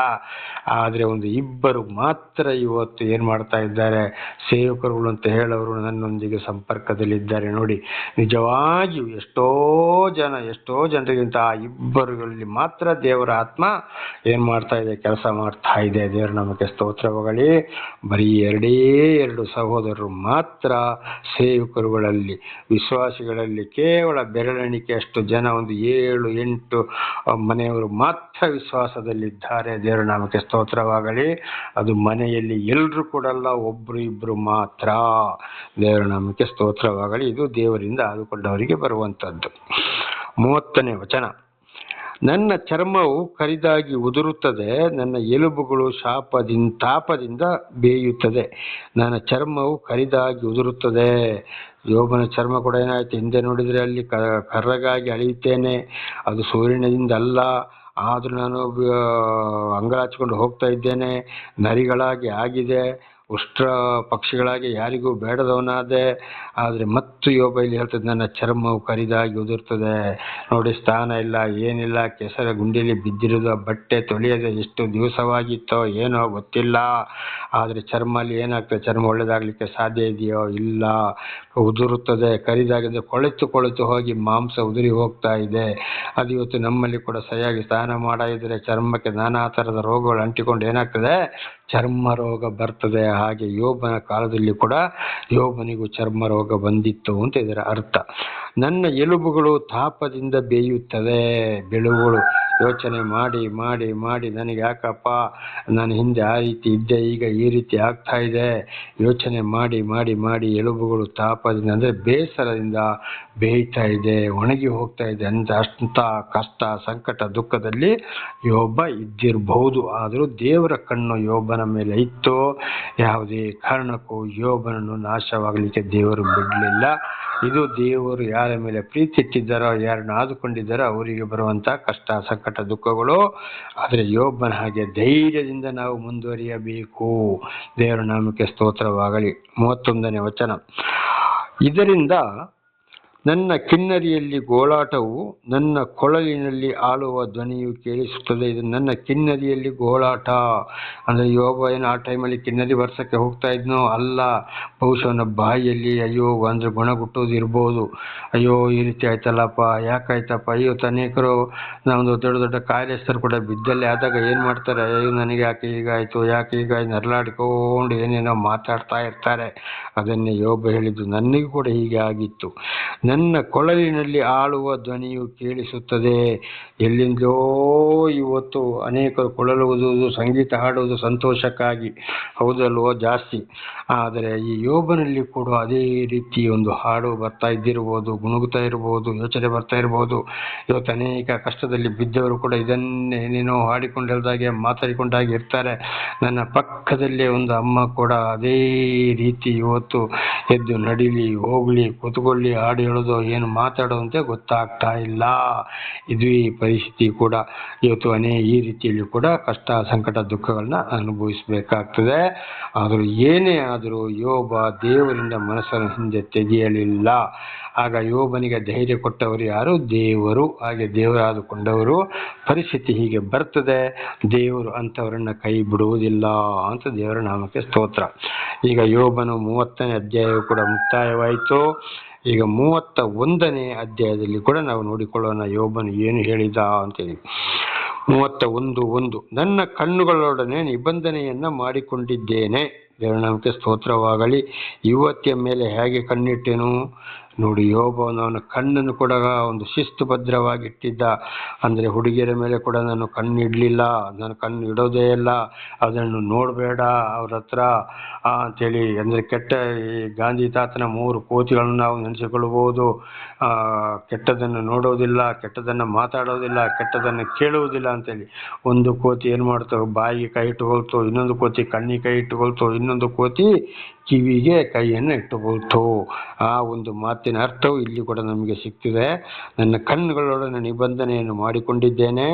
S1: ಆದರೆ ಒಂದು ಇಬ್ಬರು ಮಾತ್ರ ಇವತ್ತು ಏನು ಮಾಡ್ತಾ ಇದ್ದಾರೆ, ಸೇವಕರುಗಳು ಅಂತ ಹೇಳೋರು ನನ್ನೊಂದಿಗೆ ಸಂಪರ್ಕದಲ್ಲಿದ್ದಾರೆ. ನೋಡಿ, ನಿಜವಾಗಿಯೂ ಎಷ್ಟೋ ಜನರಿಗಿಂತ ಆ ಇಬ್ಬರುಗಳಲ್ಲಿ ಮಾತ್ರ ದೇವರ ಆತ್ಮ ಏನು ಮಾಡ್ತಾ ಇದೆ, ಕೆಲಸ ಮಾಡ್ತಾ ಇದೆ. ದೇವರು ನಮಗೆ ಸ್ತೋತ್ರವಾಗಲಿ. ಬರೀ 2 ಸಹೋದರರು ಮಾತ್ರ ಸೇವಕರುಗಳಲ್ಲಿ, ವಿಶ್ವಾಸಿಗಳಲ್ಲಿ ಕೇವಲ ಬೆರಳೆಣಿಕೆಯಷ್ಟು ಜನ, ಒಂದು 7-8 ಮನೆಯವರು ಮಾತ್ರ ವಿಶ್ವಾಸದಲ್ಲಿದ್ದಾರೆ. ದೇವರ ನಾಮಕ್ಕೆ ಸ್ತೋತ್ರವಾಗಲಿ. ಅದು ಮನೆಯಲ್ಲಿ ಎಲ್ಲರೂ ಕೊಡಲ್ಲ, ಒಬ್ರು ಇಬ್ರು ಮಾತ್ರ. ದೇವರ ನಾಮಕ್ಕೆ ಸ್ತೋತ್ರವಾಗಲಿ. ಇದು ದೇವರಿಂದ ಆದುಕೊಂಡವರಿಗೆ ಬರುವಂಥದ್ದು. 30ನೇ ವಚನ, ನನ್ನ ಚರ್ಮವು ಕರಿದಾಗಿ ಉದುರುತ್ತದೆ, ನನ್ನ ಎಲುಬುಗಳು ತಾಪದಿಂದ ಬೇಯುತ್ತದೆ. ನನ್ನ ಚರ್ಮವು ಕರಿದಾಗಿ ಉದುರುತ್ತದೆ. ಯೋಬನ ಚರ್ಮ ಕೂಡ ಏನಾಯ್ತು, ಹಿಂದೆ ನೋಡಿದರೆ ಅಲ್ಲಿ ಕರ್ರಗಾಗಿ ಅಳೆಯುತ್ತೇನೆ, ಅದು ಸೂರ್ಯನಿಂದ ಅಲ್ಲ, ಆದರೂ ನಾನು ಅಂಗಲಾಚಿಕೊಂಡು ಹೋಗ್ತಾ ಇದ್ದೇನೆ, ನರಿಗಳಾಗಿ ಆಗಿದೆ, ಉಷ್ಟ್ರ ಪಕ್ಷಿಗಳಾಗಿ ಯಾರಿಗೂ ಬೇಡದವನಾದೆ. ಆದರೆ ಮತ್ತು ಯೋಬ ಇಲ್ಲಿ ಹೇಳ್ತದೆ, ನನ್ನ ಚರ್ಮವು ಕರಿದಾಗಿ ಉದುರ್ತದೆ. ನೋಡಿ, ಸ್ಥಾನ ಇಲ್ಲ, ಏನಿಲ್ಲ, ಕೆಸರ ಗುಂಡಿಯಲ್ಲಿ ಬಿದ್ದಿರೋದು, ಬಟ್ಟೆ ತೊಳೆಯದೆ ಎಷ್ಟು ದಿವಸವಾಗಿತ್ತೋ ಏನೋ ಗೊತ್ತಿಲ್ಲ. ಆದರೆ ಚರ್ಮ ಅಲ್ಲಿ ಏನಾಗ್ತದೆ, ಚರ್ಮ ಒಳ್ಳೆದಾಗಲಿಕ್ಕೆ ಸಾಧ್ಯ ಇದೆಯೋ? ಇಲ್ಲ, ಉದುರುತ್ತದೆ. ಕರಿದಾಗಿದೆ, ಕೊಳೆತು ಹೋಗಿ ಮಾಂಸ ಉದುರಿ ಹೋಗ್ತಾ ಇದೆ. ಅದು ಇವತ್ತು ನಮ್ಮಲ್ಲಿ ಕೂಡ ಸರಿಯಾಗಿ ಸ್ನಾನ ಮಾಡಿದರೆ ಚರ್ಮಕ್ಕೆ ನಾನಾ ಥರದ ರೋಗಗಳು ಅಂಟಿಕೊಂಡು ಏನಾಗ್ತದೆ, ಚರ್ಮ ರೋಗ ಬರ್ತದೆ. ಹಾಗೆ ಯೋಬನ ಕಾಲದಲ್ಲಿ ಕೂಡ ಯೋಬನಿಗೂ ಚರ್ಮ ರೋಗ ಬಂದಿತ್ತು ಅಂತ ಇದರ ಅರ್ಥ. ನನ್ನ ಎಲುಬುಗಳು ತಾಪದಿಂದ ಬೇಯುತ್ತದೆ. ಬೆಳುಗಳು ಯೋಚನೆ ಮಾಡಿ ನನಗೆ ಯಾಕಪ್ಪ, ನಾನು ಹಿಂದೆ ಆ ರೀತಿ ಇದ್ದೆ, ಈಗ ಈ ರೀತಿ ಆಗ್ತಾ ಇದೆ. ಯೋಚನೆ ಮಾಡಿ ಎಲುಬುಗಳು ತಾಪದಿಂದ ಅಂದರೆ ಬೇಸರದಿಂದ ಬೇಯ್ತಾ ಇದೆ, ಒಣಗಿ ಹೋಗ್ತಾ ಇದೆ ಅಂತ ಅಷ್ಟ ಕಷ್ಟ, ಸಂಕಟ, ದುಃಖದಲ್ಲಿ ಯೋಬ ಇದ್ದಿರಬಹುದು. ಆದರೂ ದೇವರ ಕಣ್ಣು ಯೋಬನ ಮೇಲೆ ಇತ್ತು. ಯಾವುದೇ ಕಾರಣಕ್ಕೂ ಯೋಬನನ್ನು ನಾಶವಾಗಲಿಕ್ಕೆ ದೇವರು ಬಿಡಲಿಲ್ಲ. ಇದು ದೇವರು ಯಾರ ಮೇಲೆ ಪ್ರೀತಿ ಇಟ್ಟಿದ್ದಾರೋ, ಯಾರನ್ನು ಆದುಕೊಂಡಿದ್ದಾರೋ ಅವರಿಗೆ ಬರುವಂಥ ಕಷ್ಟ, ಸಂಕಟ, ದುಃಖಗಳು. ಆದರೆ ಯೋಬನ ಹಾಗೆ ಧೈರ್ಯದಿಂದ ನಾವು ಮುಂದುವರಿಯಬೇಕು. ದೇವರ ನಾಮಕ್ಕೆ ಸ್ತೋತ್ರವಾಗಲಿ. 31ನೇ ವಚನ, ಇದರಿಂದ ನನ್ನ ಕಿನ್ನರಿಯಲ್ಲಿ ಗೋಳಾಟವು, ನನ್ನ ಕೊಳಲಿನಲ್ಲಿ ಆಳುವ ಧ್ವನಿಯು ಕೇಳಿಸುತ್ತದೆ. ಇದು ನನ್ನ ಕಿನ್ನರಿಯಲ್ಲಿ ಗೋಳಾಟ ಅಂದರೆ ಯೋಬ ಏನು ಆ ಟೈಮಲ್ಲಿ ಕಿನ್ನರಿ ಬರ್ಸಕ್ಕೆ ಹೋಗ್ತಾ ಇದ್ನೋ ಅಲ್ಲ, ಬಹುಶಃ ಅವನ ಬಾಯಿಯಲ್ಲಿ ಅಯ್ಯೋ ಅಂದರೆ ಗುಣಗುಟ್ಟೋದು ಇರ್ಬೋದು. ಅಯ್ಯೋ ಈ ರೀತಿ ಆಯ್ತಲ್ಲಪ್ಪ, ಯಾಕಾಯ್ತಪ್ಪ, ಅಯ್ಯೋ ಅನೇಕರು ನಾವೊಂದು ದೊಡ್ಡ ಕಾಯಿಲೆಸ್ತರು ಕೂಡ ಬಿದ್ದಲ್ಲಿ ಆದಾಗ ಏನು ಮಾಡ್ತಾರೆ, ಅಯ್ಯೋ ನನಗೆ ಯಾಕೆ ಹೀಗಾಯ್ತು ನರಳಾಡಿಕೊಂಡು ಏನೇನೋ ಮಾತಾಡ್ತಾ ಇರ್ತಾರೆ. ಅದನ್ನೇ ಯೋಬ ಹೇಳಿದ್ದು, ನನಗೂ ಕೂಡ ಹೀಗೆ ಆಗಿತ್ತು. ನನ್ನ ಕೊಳಲಿನಲ್ಲಿ ಆಳುವ ಧ್ವನಿಯು ಕೇಳಿಸುತ್ತದೆ. ಎಲ್ಲಿಂದಲೋ ಇವತ್ತು ಅನೇಕರು ಕೊಳಲು ಊದುವುದು, ಸಂಗೀತ ಹಾಡುವುದು ಸಂತೋಷಕ್ಕಾಗಿ, ಹೌದಲ್ವೋ, ಜಾಸ್ತಿ. ಆದರೆ ಈ ಯೋಬನಲ್ಲಿ ಕೂಡ ಅದೇ ರೀತಿ ಒಂದು ಹಾಡು ಬರ್ತಾ ಇದ್ದಿರ್ಬೋದು, ಗುಣಗುತ್ತಾ ಇರ್ಬೋದು, ಯೋಚನೆ ಬರ್ತಾ ಇರ್ಬೋದು. ಇವತ್ತು ಅನೇಕ ಕಷ್ಟದಲ್ಲಿ ಬಿದ್ದವರು ಕೂಡ ಇದನ್ನೇ ಏನೇನೋ ಹಾಡಿಕೊಂಡಾಗೆ ಮಾತಾಡಿಕೊಂಡಾಗಿ ಇರ್ತಾರೆ. ನನ್ನ ಪಕ್ಕದಲ್ಲೇ ಒಂದು ಅಮ್ಮ ಕೂಡ ಅದೇ ರೀತಿ ಇವತ್ತು ಎದ್ದು ನಡಿಲಿ, ಹೋಗ್ಲಿ, ಕೂತ್ಕೊಳ್ಳಿ, ಹಾಡು ಹೇಳೋದು, ಏನು ಮಾತಾಡೋದಂತೆ ಗೊತ್ತಾಗ್ತಾ ಇಲ್ಲ. ಇದು ಈ ಪರಿಸ್ಥಿತಿ ಕೂಡ ಇವತ್ತು ಈ ರೀತಿಯಲ್ಲಿ ಕೂಡ ಕಷ್ಟ, ಸಂಕಟ, ದುಃಖಗಳನ್ನ ಅನುಭವಿಸಬೇಕಾಗ್ತದೆ. ಆದರೂ ಏನೇ ಆದರೂ ಯೋಬ ದೇವರಿಂದ ಮನಸ್ಸನ್ನು ಹಿಂದೆ ತೆಗೆಯಲಿಲ್ಲ. ಆಗ ಯೋಬನಿಗೆ ಧೈರ್ಯ ಕೊಟ್ಟವರು ಯಾರು? ದೇವರು. ಹಾಗೆ ದೇವರಾದುಕೊಂಡವರು ಪರಿಸ್ಥಿತಿ ಹೀಗೆ ಬರ್ತದೆ, ದೇವರು ಅಂಥವರನ್ನ ಕೈ ಬಿಡುವುದಿಲ್ಲ ಅಂತ ದೇವರ ನಾಮಕ್ಕೆ ಸ್ತೋತ್ರ. ಈಗ ಯೋಬನು 30ನೇ ಅಧ್ಯಾಯವು ಕೂಡ ಮುಕ್ತಾಯವಾಯಿತು. ಈಗ 31ನೇ ಅಧ್ಯಾಯದಲ್ಲಿ ಕೂಡ ನಾವು ನೋಡಿಕೊಳ್ಳೋಣ ಯೋಬನು ಏನು ಹೇಳಿದ ಅಂತೇಳಿ. 31:1, ನನ್ನ ಕಣ್ಣುಗಳೊಡನೆ ನಿಬಂಧನೆಯನ್ನ ಮಾಡಿಕೊಂಡಿದ್ದೇನೆ. ದೇವರ ನಾಮಕ್ಕೆ ಸ್ತೋತ್ರವಾಗಲಿ. ಯುವತಿಯ ಮೇಲೆ ಹೇಗೆ ಕಣ್ಣಿಟ್ಟೆನು ನೋಡಿ. ಯೋಬನವನ ಕಣ್ಣನ್ನು ಕೂಡ ಒಂದು ಶಿಸ್ತುಭದ್ರವಾಗಿಟ್ಟಿದ್ದ. ಅಂದರೆ ಹುಡುಗಿಯರ ಮೇಲೆ ಕೂಡ ನಾನು ಕಣ್ಣು ಇಡಲಿಲ್ಲ, ನಾನು ಕಣ್ಣು ಇಡೋದೇ ಇಲ್ಲ, ಅದನ್ನು ನೋಡಬೇಡ ಅವ್ರ ಹತ್ರ ಅಂಥೇಳಿ. ಅಂದರೆ ಈ ಗಾಂಧಿ ತಾತನ 3 ಕೋತಿಗಳನ್ನು ನಾವು ನೆನೆಸಿಕೊಳ್ಳಬಹುದು. ಕೆಟ್ಟದನ್ನು ನೋಡೋದಿಲ್ಲ, ಕೆಟ್ಟದನ್ನು ಮಾತಾಡೋದಿಲ್ಲ, ಕೆಟ್ಟದನ್ನು ಕೇಳುವುದಿಲ್ಲ ಅಂತೇಳಿ. ಒಂದು ಕೋತಿ ಏನು ಮಾಡ್ತವೆ, ಬಾಯಿಗೆ ಕೈ ಇಟ್ಟುಕೊಳ್ತು, ಇನ್ನೊಂದು ಕೋತಿ ಕಣ್ಣಿಗೆ ಕೈ ಇಟ್ಟುಕೊಳ್ತು, ಇನ್ನೊಂದು ಕೋತಿ ಕಿವಿಗೆ ಕೈಯನ್ನು ಇಟ್ಟುಕೊಳ್ತು. ಆ ಒಂದು ಮಾತಿನ ಅರ್ಥವು ಇಲ್ಲಿ ಕೂಡ ನಮಗೆ ಸಿಗ್ತಿದೆ. ನನ್ನ ಕಣ್ಣುಗಳೊಡನೆ ನಿಬಂಧನೆಯನ್ನು ಮಾಡಿಕೊಂಡಿದ್ದೇನೆ,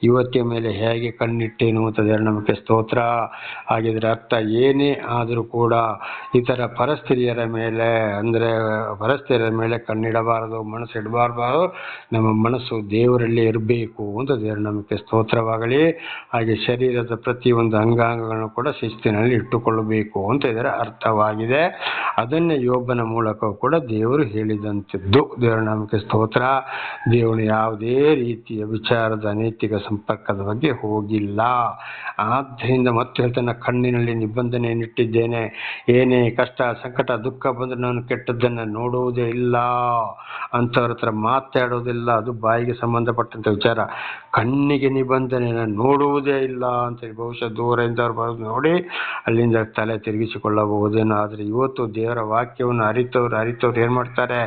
S1: ಇವತ್ತಿನ ಮೇಲೆ ಹೇಗೆ ಕಣ್ಣಿಟ್ಟೇನು ಅಂತ ನಮಗೆ ಸ್ತೋತ್ರ. ಹಾಗಿದ್ರೆ ಅರ್ಥ ಏನೇ ಆದರೂ ಕೂಡ ಇತರ ಪರಸ್ತ್ರೀಯರ ಮೇಲೆ ಪರಸ್ತ್ರೀಯರ ಮೇಲೆ ಕಣ್ಣಿಡಬಾರದು, ಮನಸ್ಸು ಇಡಬಾರದು. ನಮ್ಮ ಮನಸ್ಸು ದೇವರಲ್ಲೇ ಇರಬೇಕು ಅಂತ ದೇವರ ನಮಗೆ ಸ್ತೋತ್ರವಾಗಲಿ. ಹಾಗೆ ಶರೀರದ ಪ್ರತಿಯೊಂದು ಅಂಗಾಂಗಗಳನ್ನು ಕೂಡ ಶಿಸ್ತಿನಲ್ಲಿ ಇಟ್ಟುಕೊಳ್ಳಬೇಕು ಅಂತ ಇದರ ಅರ್ಥವಾಗಿದೆ. ಅದನ್ನೇ ಯೋಬನ ಮೂಲಕ ಕೂಡ ದೇವರು ಹೇಳಿದಂಥದ್ದು. ದೇವರ ನಮಗೆ ಸ್ತೋತ್ರ. ದೇವರು ಯಾವುದೇ ರೀತಿಯ ವಿಚಾರದ ಅನೈತಿಕ ಸಂಪರ್ಕದ ಬಗ್ಗೆ ಹೋಗಿಲ್ಲ. ಆದ್ದರಿಂದ ಮತ್ತೆ ಹೇಳ್ತಾನೆ, ಕಣ್ಣಿನಲ್ಲಿ ನಿಬಂಧನೆಯನ್ನಿಟ್ಟಿದ್ದೇನೆ, ಏನೇ ಕಷ್ಟ ಸಂಕಟ ದುಃಖ ಬಂದರೂ ನಾನು ಕೆಟ್ಟದ್ದನ್ನು ನೋಡುವುದೇ ಇಲ್ಲ, ಅಂಥವ್ರ ಹತ್ರ ಮಾತಾಡೋದಿಲ್ಲ. ಅದು ಬಾಯಿಗೆ ಸಂಬಂಧಪಟ್ಟಂಥ ವಿಚಾರ. ಕಣ್ಣಿಗೆ ನಿಬಂಧನೆಯನ್ನು ನೋಡುವುದೇ ಇಲ್ಲ ಅಂತೇಳಿ ಬಹುಶಃ ದೂರದಿಂದ ಅವ್ರು ಬರೋದು ನೋಡಿ ಅಲ್ಲಿಂದ ತಲೆ ತಿರುಗಿಸಿಕೊಳ್ಳಬಹುದೇನೋ. ಆದರೆ ಇವತ್ತು ದೇವರ ವಾಕ್ಯವನ್ನು ಅರಿತವ್ರು ಏನು ಮಾಡ್ತಾರೆ,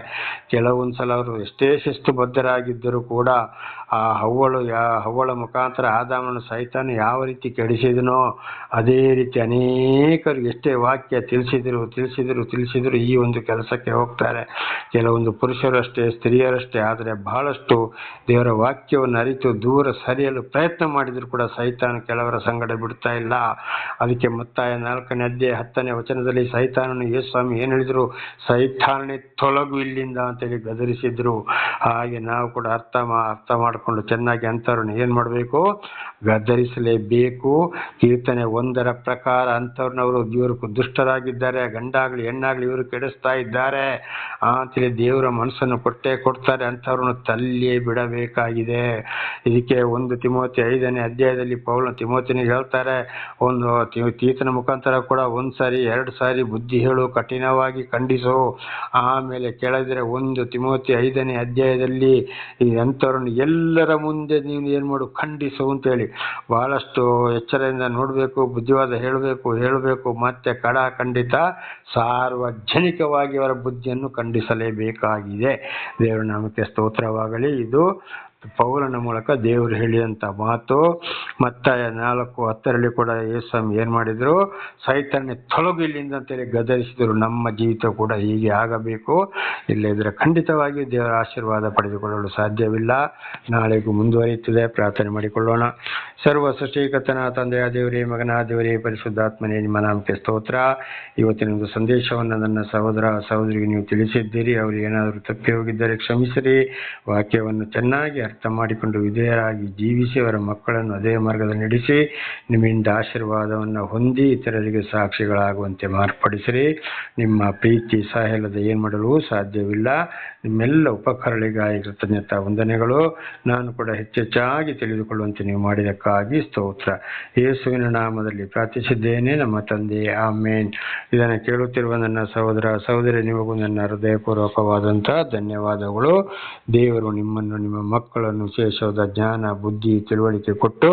S1: ಕೆಲವೊಂದು ಸಲ ಅವರು ಎಷ್ಟೇ ಶಿಸ್ತುಬದ್ಧರಾಗಿದ್ದರೂ ಕೂಡ ಆ ಹವ್ವಳ ಮುಖಾಂತರ ಆದಾಮನ ಸೈತಾನ ಯಾವ ರೀತಿ ಕೆಡಿಸಿದನೋ ಅದೇ ರೀತಿ ಅನೇಕರು ಎಷ್ಟೇ ವಾಕ್ಯ ತಿಳಿಸಿದ್ರು ಈ ಒಂದು ಕೆಲಸಕ್ಕೆ ಹೋಗ್ತಾರೆ. ಕೆಲವೊಂದು ಪುರುಷರು ಅಷ್ಟೇ, ಸ್ತ್ರೀಯರಷ್ಟೇ. ಆದರೆ ಬಹಳಷ್ಟು ದೇವರ ವಾಕ್ಯವನ್ನು ಅರಿತು ದೂರ ಸರಿಯಲು ಪ್ರಯತ್ನ ಮಾಡಿದ್ರು ಕೂಡ ಸೈತಾನ ಕೆಲವರ ಸಂಗಡ ಬಿಡ್ತಾ ಇಲ್ಲ. ಅದಕ್ಕೆ ಮತ್ತಾಯ 4ನೇ ಅಧ್ಯಾಯ 10ನೇ ವಚನದಲ್ಲಿ ಸೈತಾನನು ಯೇಸು ಸ್ವಾಮಿ ಏನು ಹೇಳಿದ್ರು, ಸೈತಾನನೇ ತೊಲಗು ಇಲ್ಲಿಂದ ಅಂತೇಳಿ ಗದರಿಸಿದ್ರು. ಹಾಗೆ ನಾವು ಕೂಡ ಅರ್ಥ ಮಾಡಿಕೊಂಡು ಚೆನ್ನಾಗಿ ಅಂಥವ್ರನ್ನ ಏನು ಮಾಡಬೇಕು, ಗದರಿಸಲೇಬೇಕು. ಕೀರ್ತನೆ 1ರ ಪ್ರಕಾರ ಅಂಥವ್ರನ್ನವರು ಇವರು ದುಷ್ಟರಾಗಿದ್ದಾರೆ, ಗಂಡಾಗ್ಲಿ ಹೆಣ್ಣಾಗ್ಲಿ ಇವರು ಕೆಡಿಸ್ತಾ ಇದ್ದಾರೆ ಅಂತೇಳಿ ದೇವರ ಮನಸ್ಸನ್ನು ಕೊಡ್ತಾರೆ. ಅಂಥವ್ರನ್ನು ತಲ್ಲಿಯೇ ಬಿಡಬೇಕಾಗಿದೆ. ಇದಕ್ಕೆ 1 ತಿಮೋತಿ 5ನೇ ಅಧ್ಯಾಯದಲ್ಲಿ ಪೌಲನು ತಿಮೋತಿನಿಗೆ ಹೇಳ್ತಾರೆ, ತೀತನ ಮುಖಾಂತರ ಕೂಡ 1 ಸಾರಿ 2 ಸಾರಿ ಬುದ್ಧಿ ಹೇಳು, ಕಠಿಣವಾಗಿ ಖಂಡಿಸು. ಆಮೇಲೆ ಕೆಳಗಿದ್ರೆ 1 ತಿಮೋತಿ 5ನೇ ಅಧ್ಯಾಯದಲ್ಲಿ ಈ ಅಂಥವ್ರನ್ನು ಎಲ್ಲರ ಮುಂದೆ ನೀನು ಏನು ಮಾಡು, ಖಂಡಿಸು ಅಂತೇಳಿ ಬಹಳಷ್ಟು ಎಚ್ಚರದಿಂದ ನೋಡಬೇಕು, ಬುದ್ಧಿವಾದ ಹೇಳಬೇಕು. ಮತ್ತೆ ಖಂಡಿತ ಸಾರ್ವಜನಿಕವಾಗಿ ಅವರ ಬುದ್ಧಿಯನ್ನು ಖಂಡಿಸಲೇಬೇಕಾಗಿದೆ. ದೇವರ ನಾಮಕ್ಕೆ ಸ್ತೋತ್ರವಾಗಲಿ. ಇದು ಪೌಲನ ಮೂಲಕ ದೇವರು ಹೇಳಿದಂಥ ಮಾತು. ಮತ್ತಾಯ 4:10 ಕೂಡ ಯೇಸುಸ್ವಾಮಿ ಏನು ಮಾಡಿದ್ರು, ಸೈತಾನನೇ ತೊಲಗು ಇಲ್ಲಿಂದ ಅಂತೇಳಿ ಗದರಿಸಿದರು. ನಮ್ಮ ಜೀವಿತ ಕೂಡ ಹೀಗೆ ಆಗಬೇಕು. ಇಲ್ಲದಿದ್ದರೆ ಖಂಡಿತವಾಗಿ ದೇವರ ಆಶೀರ್ವಾದ ಪಡೆದುಕೊಳ್ಳಲು ಸಾಧ್ಯವಿಲ್ಲ. ನಾಳೆಗೂ ಮುಂದುವರಿಯುತ್ತದೆ. ಪ್ರಾರ್ಥನೆ ಮಾಡಿಕೊಳ್ಳೋಣ. ಸರ್ವ ಸೃಷ್ಟಿಕರ್ತನ ತಂದೆಯ ದೇವರೇ, ಮಗನ ದೇವರೇ, ಪರಿಶುದ್ಧಾತ್ಮನೇ, ನಿಮ್ಮ ನಾಮಕ್ಕೆ ಸ್ತೋತ್ರ. ಇವತ್ತಿನ ಒಂದು ಸಂದೇಶವನ್ನು ನನ್ನ ಸಹೋದರಿಗೆ ನೀವು ತಿಳಿಸಿದ್ದೀರಿ. ಅವರು ಏನಾದರೂ ತಪ್ಪಿ ಹೋಗಿದ್ದರೆ ಕ್ಷಮಿಸಿರಿ. ವಾಕ್ಯವನ್ನು ಚೆನ್ನಾಗಿ ಅರ್ಥ ಮಾಡಿಕೊಂಡು ವಿಧೇಯರಾಗಿ ಜೀವಿಸಿ ಅವರ ಮಕ್ಕಳನ್ನು ಅದೇ ಮಾರ್ಗದಲ್ಲಿ ನಡೆಸಿ ನಿಮ್ಮಿಂದ ಆಶೀರ್ವಾದವನ್ನು ಹೊಂದಿ ಇತರರಿಗೆ ಸಾಕ್ಷಿಗಳಾಗುವಂತೆ ಮಾರ್ಪಡಿಸಿರಿ. ನಿಮ್ಮ ಪ್ರೀತಿ ಸಹಾಯಲ್ಲದೆ ಏನು ಮಾಡಲು ಸಾಧ್ಯವಿಲ್ಲ. ನಿಮ್ಮೆಲ್ಲ ಉಪಕಾರಗಳಿಗಾಗಿ ಕೃತಜ್ಞತಾ ವಂದನೆಗಳು. ನಾನು ಕೂಡ ಹೆಚ್ಚೆಚ್ಚಾಗಿ ತಿಳಿದುಕೊಳ್ಳುವಂತೆ ನೀವು ಮಾಡಿದಕ್ಕಾಗಿ ಸ್ತೋತ್ರ. ಯೇಸುವಿನ ನಾಮದಲ್ಲಿ ಪ್ರಾರ್ಥಿಸಿದ್ದೇನೆ ನಮ್ಮ ತಂದೆ, ಆಮೇನ್. ಇದನ್ನು ಕೇಳುತ್ತಿರುವ ನನ್ನ ಸಹೋದರಿ, ನಿಮಗೂ ನನ್ನ ಹೃದಯಪೂರ್ವಕವಾದಂಥ ಧನ್ಯವಾದಗಳು. ದೇವರು ನಿಮ್ಮನ್ನು, ನಿಮ್ಮ ಮಕ್ಕಳನ್ನು ವಿಶೇಷವಾದ ಜ್ಞಾನ, ಬುದ್ಧಿ, ತಿಳುವಳಿಕೆ ಕೊಟ್ಟು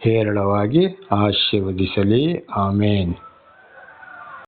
S1: ಹೇರಳವಾಗಿ ಆಶೀರ್ವದಿಸಲಿ. ಆಮೇನ್.